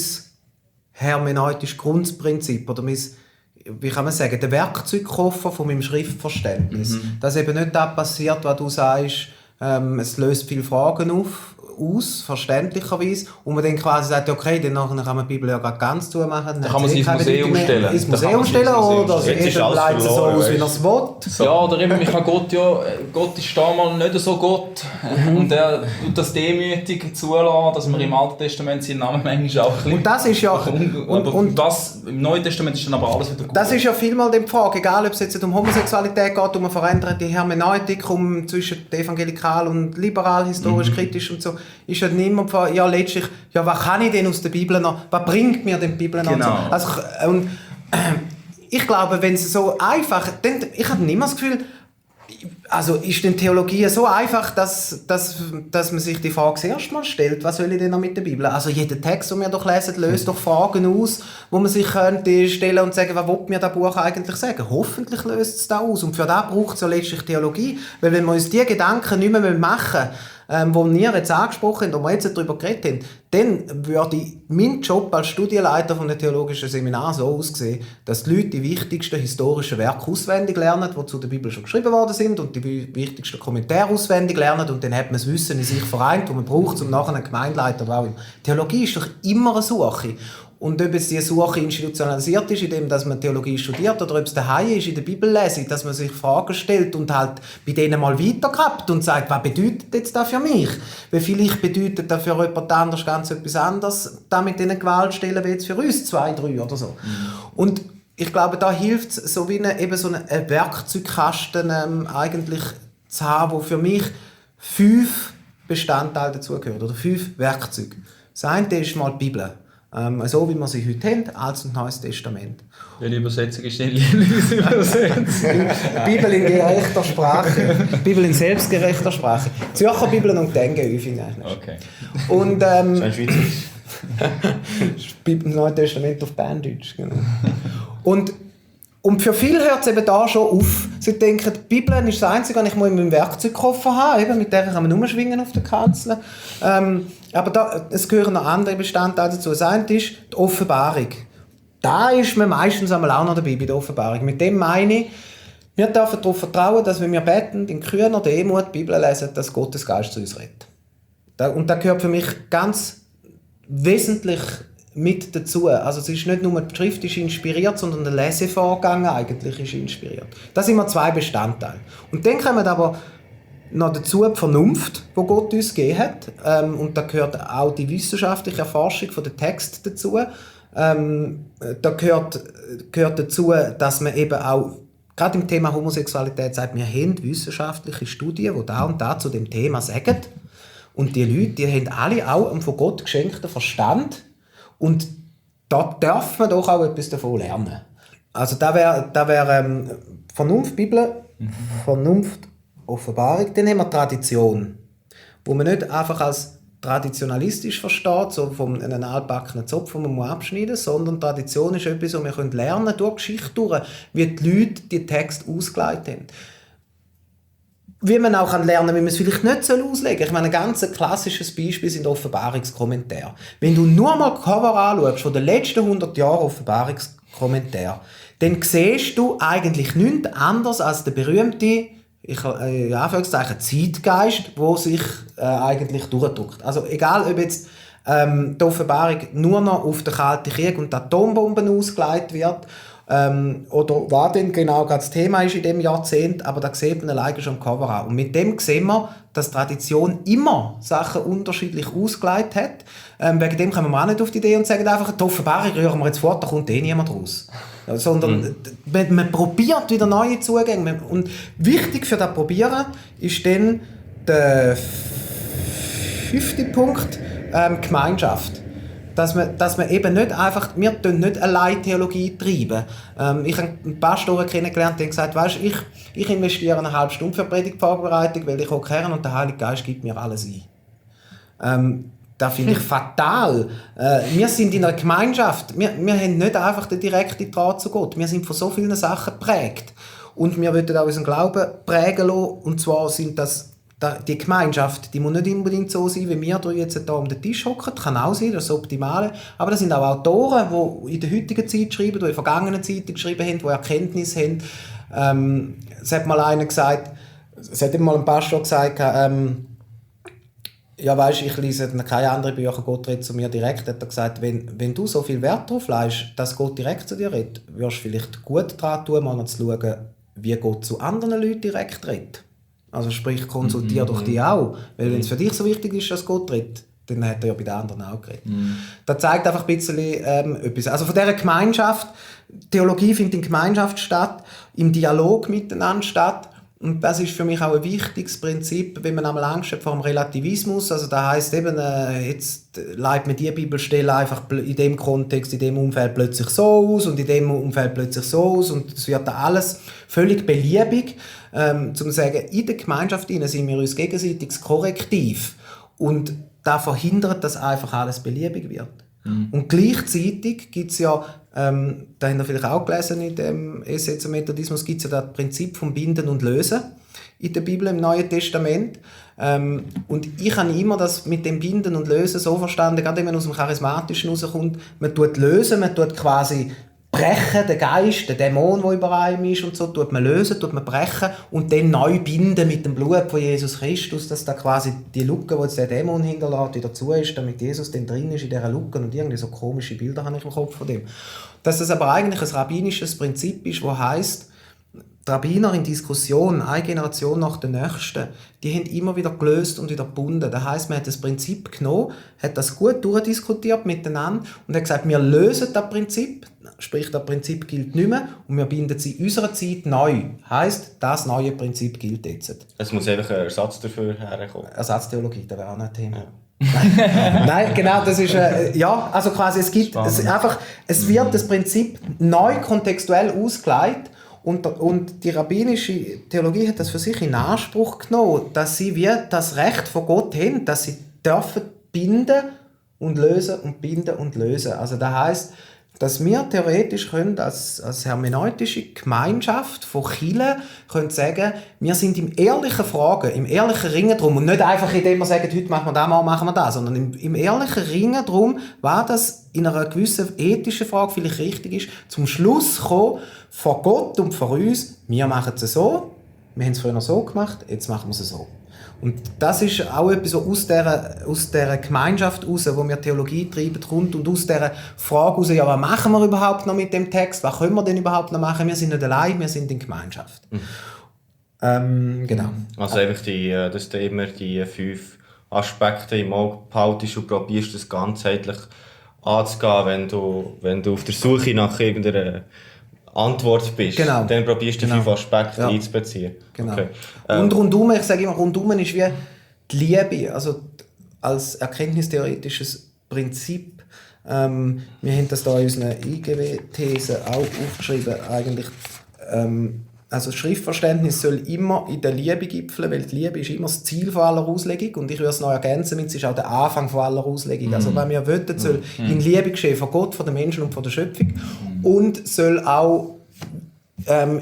hermeneutisches Grundprinzip oder mein, wie kann man sagen, der Werkzeugkoffer von meinem Schriftverständnis. Dass eben nicht das passiert, was du sagst, es löst viele Fragen aus, verständlicherweise, und man dann quasi sagt, okay, dann kann man die Bibel ja ganz zumachen. Dann kann man sie ins Museum stellen. Ins Museum stellen oder jeder bleibt so aus, wie er es will. Ja, oder eben, ich kann Gott ist damals nicht so Gott und er tut das demütig zulassen, dass man im Alten Testament seinen Namen manchmal auch ein bisschen... Und das ist ja... Und das, im Neuen Testament ist dann aber alles wieder gut. Das ist ja vielmal die Frage, egal ob es jetzt um Homosexualität geht, um eine veränderte Hermeneutik, um zwischen evangelikal und liberal, historisch, kritisch und so, ist ja niemand von, ja letztlich, ja was kann ich denn aus der Bibel noch, was bringt mir denn die Bibel noch? Genau. Also, ich glaube, wenn es so einfach, dann, ich habe nicht mehr das Gefühl, also ist denn Theologie so einfach, dass man sich die Frage das erste Mal stellt, was soll ich denn noch mit der Bibel? Also jeder Text, den wir doch lesen, löst doch Fragen aus, wo man sich könnte stellen und sagen, was will mir das Buch eigentlich sagen? Hoffentlich löst es das aus. Und für das braucht es ja letztlich Theologie. Weil wenn wir uns diese Gedanken nicht mehr machen, wo wir jetzt angesprochen haben, wo wir jetzt darüber geredet haben, dann würde mein Job als Studienleiter von einem theologischen Seminar so aussehen, dass die Leute die wichtigsten historischen Werke auswendig lernen, die zu der Bibel schon geschrieben worden sind, und die wichtigsten Kommentare auswendig lernen, und dann hat man das Wissen in sich vereint, das man braucht, um nachher einen Gemeindeleiter oder auch immer. Theologie ist doch immer eine Suche. Und ob jetzt diese Suche institutionalisiert ist, indem dass man Theologie studiert, oder ob es daheim ist, in der Bibellesung, dass man sich Fragen stellt und halt bei denen mal weitergrabt und sagt, was bedeutet jetzt das für mich? Weil vielleicht bedeutet das für jemand anders ganz etwas anderes, da mit diesen Gewaltstellen wie jetzt für uns 2, 3 oder so. Und ich glaube, da hilft es, so wie eben so einen Werkzeugkasten eigentlich zu haben, wo für mich 5 Bestandteile dazugehören, oder 5 Werkzeuge. Das eine ist mal die Bibel. So wie wir sie heute haben, Altes und Neues Testament. Welche Übersetzung ist deine Lieblingsübersetzung? Bibel in gerechter Sprache. Bibel in selbstgerechter Sprache. Zürcher Bibel und Denke, finde ich. Okay. Und Das ist Bibel im Neuen Testament auf Berndeutsch. Genau. Und für viele hört es eben da schon auf. Sie denken, die Bibel ist das Einzige, was ich in meinem Werkzeugkoffer habe. Eben, mit der kann man rumschwingen auf der Kanzel. Aber es gehören noch andere Bestandteile dazu. Das eine ist die Offenbarung. Da ist man meistens einmal auch noch dabei bei der Offenbarung. Mit dem meine ich, wir dürfen darauf vertrauen, dass wenn wir beten, in kühner Demut die Bibel lesen, dass Gottes Geist zu uns redet. Und das gehört für mich ganz wesentlich mit dazu. Also es ist nicht nur die Schrift ist inspiriert, sondern der Lesevorgang eigentlich ist inspiriert. Das sind immer 2 Bestandteile. Und dann kommen aber noch dazu die Vernunft, die Gott uns gegeben hat. Und da gehört auch die wissenschaftliche Erforschung der Texte dazu. Da gehört dazu, dass man eben auch gerade im Thema Homosexualität sagt, wir haben wissenschaftliche Studien, die da und da zu dem Thema sagen. Und die Leute, die haben alle auch einen von Gott geschenkten Verstand. Und da darf man doch auch etwas davon lernen. Also da wäre Vernunft, Bibel, Vernunft, Offenbarung. Dann haben wir Tradition, wo man nicht einfach als traditionalistisch versteht, so von einem altbackenen Zopf, den man abschneiden muss, sondern Tradition ist etwas, was wir lernen können, durch Geschichte durch, wie die Leute die Texte ausgelegt haben. Wie man auch lernen kann, wie man es vielleicht nicht auslegen soll. Ich meine, ein ganz klassisches Beispiel sind Offenbarungskommentare. Wenn du nur mal Cover anschaust von den letzten 100 Jahren Offenbarungskommentare, dann siehst du eigentlich nichts anderes als der berühmte Zeitgeist, der sich eigentlich durchdrückt. Also egal, ob jetzt die Offenbarung nur noch auf den Kalten Krieg und die Atombomben ausgelegt wird, oder was denn genau das Thema ist in diesem Jahrzehnt, aber da sieht man alleine schon am Cover an. Und mit dem sehen wir, dass Tradition immer Sachen unterschiedlich ausgelegt hat. Wegen dem kommen wir auch nicht auf die Idee und sagen einfach, die Offenbarung rühren wir jetzt fort, da kommt niemand raus. Sondern man probiert wieder neue Zugänge. Und wichtig für das Probieren ist dann der 5. Punkt, Gemeinschaft. Dass man eben nicht einfach, wir tun nicht allein Theologie treiben. Ich habe einen Pastor kennengelernt, der gesagt hat, ich investiere eine halbe Stunde für Predigtvorbereitung, weil ich auch kenne und der Heilige Geist gibt mir alles ein. Das finde ich fatal. Wir sind in einer Gemeinschaft. Wir haben nicht einfach den direkten Draht zu Gott. Wir sind von so vielen Sachen geprägt. Und wir wollen auch unseren Glauben prägen lassen. Und zwar sind das die Gemeinschaft, die muss nicht unbedingt so sein, wie wir jetzt hier um den Tisch hocken. Kann auch sein, das ist das Optimale. Aber das sind auch Autoren, die in der heutigen Zeit schreiben, die in der vergangenen Zeit geschrieben haben, die Erkenntnis haben. Es hat mal einer gesagt, es hat mal ein Pastor gesagt, ja weisst, ich lese keine anderen Bücher, Gott redet zu mir direkt. Hat er gesagt, wenn du so viel Wert darauf legst, dass Gott direkt zu dir redet, wirst du vielleicht gut daran tun, mal zu schauen, wie Gott zu anderen Leuten direkt redet. Also sprich, konsultier doch die auch. Weil wenn es für dich so wichtig ist, dass Gott redet, dann hat er ja bei den anderen auch geredet. Das zeigt einfach ein bisschen etwas. Also von dieser Gemeinschaft, Theologie findet in Gemeinschaft statt, im Dialog miteinander statt. Und das ist für mich auch ein wichtiges Prinzip, wenn man einmal Angst hat vor dem Relativismus. Also das heisst eben, jetzt leitet man die Bibelstelle einfach in dem Kontext, in dem Umfeld plötzlich so aus und in dem Umfeld plötzlich so aus und es wird da alles völlig beliebig. Um zu sagen, in der Gemeinschaft sind wir uns gegenseitiges Korrektiv und das verhindert, dass einfach alles beliebig wird. Und gleichzeitig gibt es ja, da habt ihr vielleicht auch gelesen in dem Essay zum Methodismus, gibt es ja das Prinzip vom Binden und Lösen in der Bibel, im Neuen Testament. Und ich habe immer das mit dem Binden und Lösen so verstanden, gerade wenn man aus dem Charismatischen rauskommt, man tut lösen, man tut quasi brechen, den Geist, den Dämon, der über einem ist und so, tut man lösen, tut man brechen und dann neu binden mit dem Blut von Jesus Christus, dass da quasi die Lücke, die jetzt der Dämon hinterlässt, wieder zu ist, damit Jesus dann drin ist in dieser Lücke und irgendwie so komische Bilder habe ich im Kopf von dem. Dass das aber eigentlich ein rabbinisches Prinzip ist, das heisst, die Rabbiner in Diskussionen, eine Generation nach der nächsten, die haben immer wieder gelöst und wieder gebunden. Das heisst, man hat das Prinzip genommen, hat das gut durchdiskutiert miteinander und hat gesagt, wir lösen das Prinzip, sprich, das Prinzip gilt nicht mehr und wir binden es in unserer Zeit neu. Heisst, das neue Prinzip gilt jetzt. Es muss einfach ein Ersatz dafür herkommen. Ersatztheologie, das wäre auch ein Thema. Ja. Nein, genau, das ist ja, also quasi es wird das Prinzip neu kontextuell ausgelegt und die rabbinische Theologie hat das für sich in Anspruch genommen, dass sie wie das Recht von Gott haben, dass sie dürfen binden und lösen und binden und lösen. Also das heisst, dass wir theoretisch können als hermeneutische Gemeinschaft von Kirchen können sagen, wir sind im ehrlichen Fragen, im ehrlichen Ringen drum und nicht einfach indem wir sagen, heute machen wir das, morgen machen wir das, sondern im ehrlichen Ringen drum, war das in einer gewissen ethischen Frage vielleicht richtig ist, zum Schluss kommen, von Gott und von uns, wir machen es so wir haben es früher so gemacht, jetzt machen wir es so. Und das ist auch etwas, was aus dieser Gemeinschaft heraus, wo wir Theologie treiben, kommt und aus dieser Frage heraus, ja, was machen wir überhaupt noch mit dem Text, was können wir denn überhaupt noch machen, wir sind nicht allein, wir sind in Gemeinschaft. Genau. Also einfach dass du immer die 5 Aspekte im Auge behaltest und probierst, das ganzheitlich anzugehen, wenn du auf der Suche nach irgendeiner Antwort bist. Genau. Dann probierst du die 5 Aspekte einzubeziehen. Genau. Okay. Und rundum, ich sage immer, rundum ist wie die Liebe, also als erkenntnistheoretisches Prinzip. Wir haben das da in unseren IGW-Thesen auch aufgeschrieben, eigentlich. Also das Schriftverständnis soll immer in der Liebe gipfeln, weil die Liebe ist immer das Ziel von aller Auslegung und ich würde es noch ergänzen, es ist auch der Anfang von aller Auslegung. Also wenn wir wollen, soll in Liebe geschehen von Gott, von den Menschen und von der Schöpfung und soll auch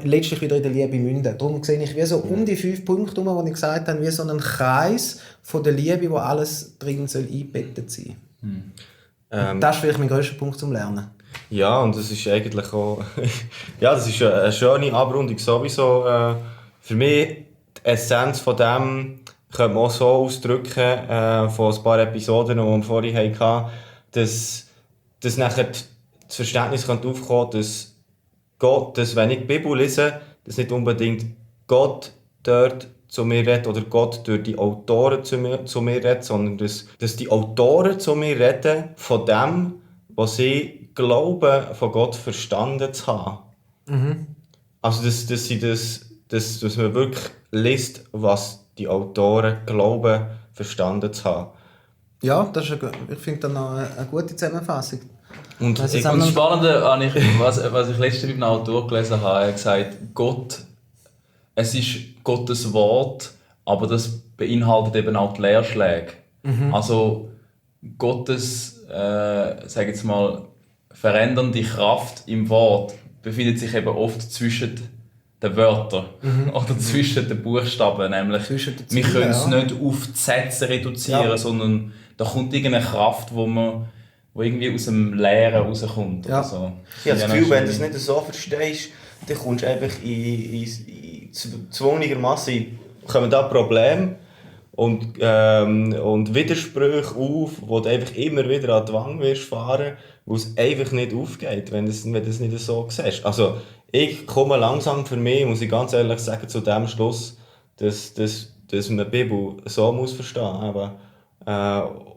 letztlich wieder in der Liebe münden. Darum sehe ich wie so um die 5 Punkte herum, wo ich gesagt habe, wie so einen Kreis von der Liebe, wo alles drin soll eingebettet sein. Das ist vielleicht mein grösster Punkt zum Lernen. Ja, und das ist eigentlich auch ja, das ist eine schöne Abrundung sowieso. Für mich die Essenz von dem könnte man auch so ausdrücken, von ein paar Episoden, die wir vorhin hatten, dass nachher das Verständnis aufkommen kann, dass Gott, dass wenn ich die Bibel lese, dass nicht unbedingt Gott dort zu mir redet oder Gott durch die Autoren zu mir redet, sondern dass die Autoren zu mir reden von dem, was sie glauben, von Gott verstanden zu haben. Also dass man wirklich liest, was die Autoren glauben, verstanden zu haben. Ja, das ist ich finde das noch eine gute Zusammenfassung. Und das Spannende, was ich letztens mit einem Autor gelesen habe, er hat gesagt, es ist Gottes Wort, aber das beinhaltet eben auch die Lehrschläge. Also Gottes, sage jetzt mal, verändernde Kraft im Wort befindet sich eben oft zwischen den Wörtern oder zwischen den Buchstaben. Nämlich, wir können es nicht auf die Sätze reduzieren, sondern da kommt irgendeine Kraft, wo irgendwie aus dem Leeren rauskommt. Ja. Oder so. Ich habe das Gefühl, wenn du es nicht so verstehst, dann kommst du einfach zwungenermassen kommen da Probleme und Widersprüche auf, wo du einfach immer wieder an die Wange wirst fahren, wo es einfach nicht aufgeht, wenn du es nicht so siehst. Also ich komme langsam für mich, muss ich ganz ehrlich sagen, zu dem Schluss, dass man die Bibel so muss verstehen. Aber,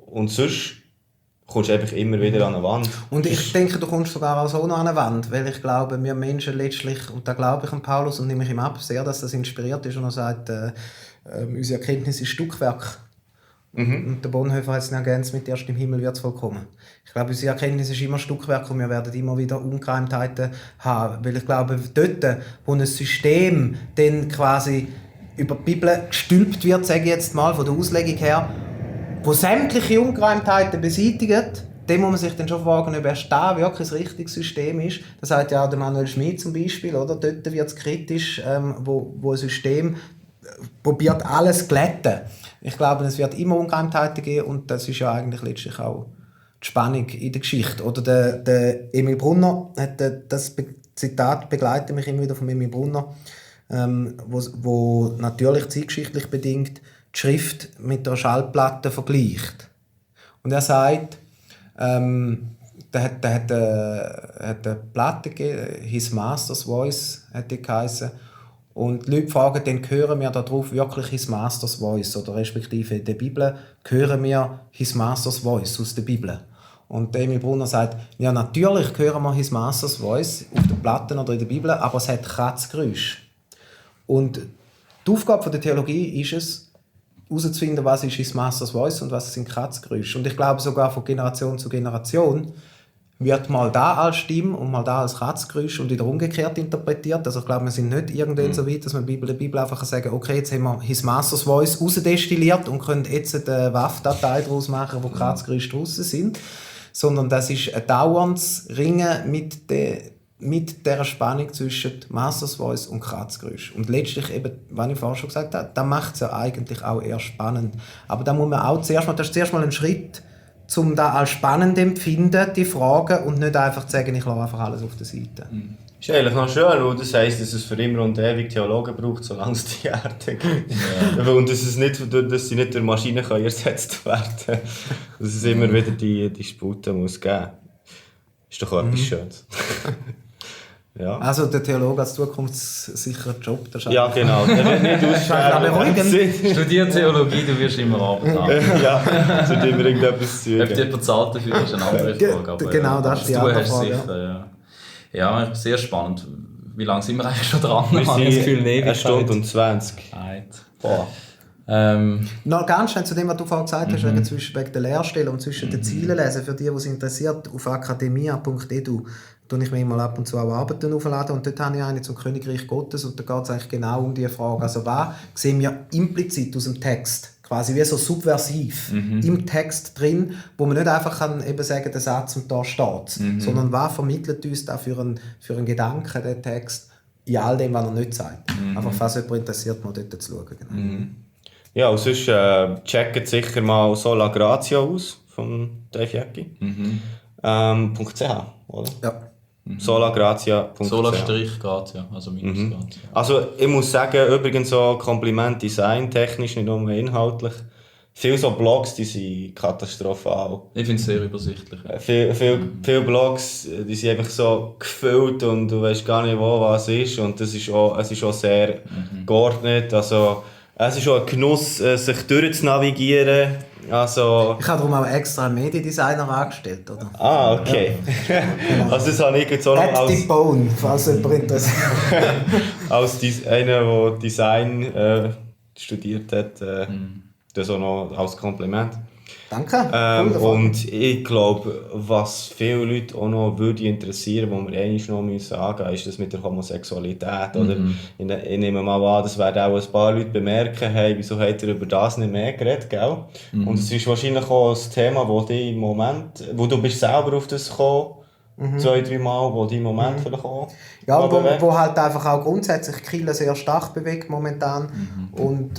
und sonst kommst du einfach immer wieder an eine Wand. Und ich denke, du kommst sogar auch so noch an eine Wand, weil ich glaube, wir Menschen letztlich, und da glaube ich an Paulus und nehme ich ihm ab, sehr, dass das inspiriert ist und er sagt, unsere Erkenntnis ist Stückwerk. Und der Bonhoeffer hat es dann ergänzt mit «Erst im Himmel wird es vollkommen». Ich glaube, unsere Erkenntnis ist immer Stückwerk und wir werden immer wieder Ungereimtheiten haben, weil ich glaube, dort, wo ein System dann quasi über die Bibel gestülpt wird, sage ich jetzt mal, von der Auslegung her, wo sämtliche Ungereimtheiten beseitigt, dem muss man sich dann schon fragen, ob erst da wirklich ein richtiges System ist. Das sagt ja auch der Manuel Schmid zum Beispiel, oder? Dort wird es kritisch, wo ein System probiert alles zu glätten. Ich glaube, es wird immer Ungereimtheiten geben und das ist ja eigentlich letztlich auch die Spannung in der Geschichte. Oder der Emil Brunner, das Zitat begleitet mich immer wieder von Emil Brunner, wo natürlich zeitgeschichtlich bedingt die Schrift mit einer Schallplatte vergleicht. Und er sagt, da hat eine Platte gegeben, «His Master's Voice» hat die geheißen. Und die Leute fragen, dann hören wir darauf wirklich «His Master's Voice» oder respektive in der Bibel hören wir «His Master's Voice» aus der Bibel. Und Emil Brunner sagt, ja natürlich hören wir «His Master's Voice» auf den Platten oder in der Bibel, aber es hat Kratzgeräusche. Und die Aufgabe der Theologie ist es, herauszufinden, was ist «His Master's Voice» und was sind Kratzgeräusche. Und ich glaube sogar von Generation zu Generation wird mal da als Stimme und mal da als Kratzgeräusch und wieder umgekehrt interpretiert. Also ich glaube, wir sind nicht irgendwann so weit, dass man der Bibel einfach sagen kann, okay, jetzt haben wir «His Master's Voice» rausdestilliert und können jetzt eine WAV-Datei daraus machen, wo Kratzgeräusche draussen sind. Sondern das ist ein dauerndes Ringen mit dieser Spannung zwischen Master's Voice und Kratzgeräusch. Und letztlich eben, was ich vorhin schon gesagt habe, das macht es ja eigentlich auch eher spannend. Aber da muss man auch zuerst mal ein Schritt, um das als spannend empfinden, die Fragen, und nicht einfach zu sagen, ich lasse einfach alles auf der Seite. Ist eigentlich noch schön, weil das heisst, dass es für immer und ewig Theologen braucht, solange es die Erde gibt. Ja. Und dass sie nicht durch Maschinen ersetzt werden können. Dass es immer wieder die Disputen muss geben. Ist doch auch etwas Schönes. Ja. Also der Theologe als zukunftssicherer Job. Das ja, genau. Der wird nicht aussterben. Studier Theologie, du wirst immer Arbeit haben. Ja, es wird immer irgendetwas zu tun. Ob jemand zahlt dafür, ist eine andere Frage. Aber, genau, das ist die andere Frage. Sicher, ja, sehr spannend. Wie lange sind wir eigentlich schon dran? Wir sind das Gefühl, eine Stunde und 20. Boah. Noch ganz schnell zu dem, was du vorhin gesagt hast, wegen der Lehrstelle und zwischen den Zielen lesen. Für die, die es interessiert, auf academia.edu tue ich mir mal ab und zu auch Arbeiten aufladen. Und dort habe ich eine zum Königreich Gottes und da geht es eigentlich genau um diese Frage. Also was sehen wir implizit aus dem Text? Quasi wie so subversiv im Text drin, wo man nicht einfach kann eben sagen, der Satz und da steht, sondern was vermittelt uns da für einen Gedanken, der Text, in all dem, was er nicht sagt. Einfach, falls jemand interessiert, mal dort zu schauen. Genau. Ja, und sonst checkt sicher mal Sola Gratia aus, von Dave Jäcki. .ch, oder? Ja. Solagratia.ch. Sola-Gratia, also minus Gratia. Also ich muss sagen, übrigens so Kompliment Design, technisch, nicht nur inhaltlich. Viele so Blogs, die sind katastrophal. Ich finde es sehr übersichtlich. Viele Blogs, die sind einfach so gefüllt und du weißt gar nicht, wo was ist. Und es ist auch sehr geordnet. Also, es ist auch ein Genuss, sich durchzunavigieren. Also, ich habe darum auch extra einen Mediendesigner angestellt, oder? Ah, okay. Ja. Also das habe ich jetzt auch noch als... die Bone, falls jemand interessiert. Als einer, der Design studiert hat, das auch noch als Kompliment. Danke. Und ich glaube, was viele Leute auch noch würde interessieren, wo wir eigentlich noch angehen müssen, ist das mit der Homosexualität. Oder? Ich nehme mal an, das werden auch ein paar Leute bemerken, hey, wieso hat er über das nicht mehr geredet, gell? Und es ist wahrscheinlich auch ein Thema, wo dich im Moment, wo du bist selber auf das gekommen, 2-3 Mal, wo dich im Moment vielleicht auch... Ja, wo halt einfach auch grundsätzlich Kirche sehr stark bewegt momentan und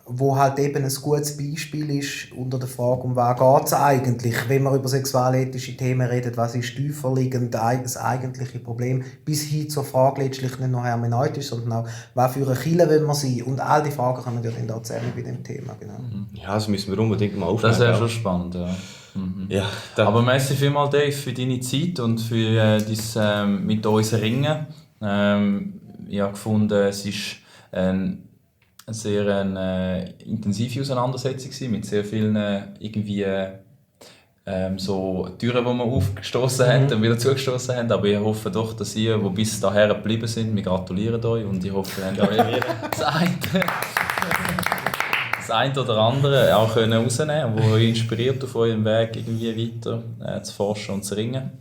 wo halt eben ein gutes Beispiel ist unter der Frage, um was geht es eigentlich, wenn man über sexualethische Themen redet, was ist tiefer liegend das eigentliche Problem, bis hin zur Frage letztlich nicht nur hermeneutisch, sondern auch, was für eine Kirche will man sein, und all die Fragen kommen ja dann da zusammen bei dem Thema. Genau. Ja, das müssen wir unbedingt mal aufnehmen. Das wäre schon spannend, ja. Ja, aber merci vielmals, Dave, für deine Zeit und für dein mit uns Ringen. Ich habe gefunden, es ist eine sehr intensive Auseinandersetzung mit sehr vielen irgendwie so Türen, die wir aufgestoßen haben und wieder zugestoßen haben. Aber ich hoffe doch, dass ihr, die bis dahin geblieben sind, wir gratulieren euch und ich hoffe, ihr habt das eine oder andere auch rausnehmen können, das euch inspiriert, auf eurem Weg irgendwie weiter zu forschen und zu ringen.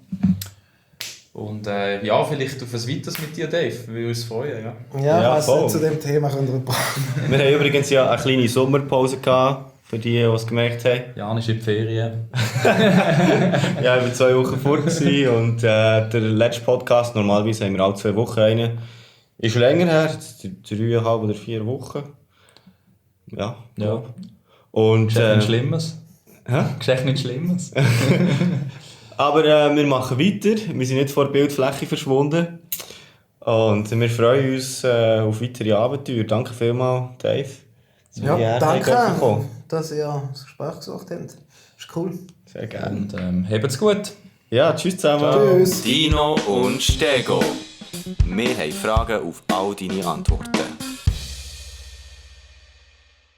Und ja, vielleicht auf ein weiteres mit dir, Dave. Wir uns freuen, ja. Ja, also zu dem Thema können wir brauchen. Wir haben übrigens ja eine kleine Sommerpause gehabt, für die es gemerkt haben. Jan ist in die Ferien. Ja, ich war 2 Wochen fort und der letzte Podcast, normalerweise haben wir alle 2 Wochen einen, ist länger her, 3,5 oder 4 Wochen. Ja. Und Geschäft nichts Schlimmes. Hä? Geschäft nichts Schlimmes. Aber wir machen weiter, wir sind nicht vor der Bildfläche verschwunden. Und wir freuen uns auf weitere Abenteuer. Danke vielmals, Dave. Ja, danke, dass ihr das Gespräch gesucht habt. Das ist cool. Sehr gerne. Und habt's gut. Ja, tschüss zusammen. Tschüss. Dino und Stego. Wir haben Fragen auf all deine Antworten.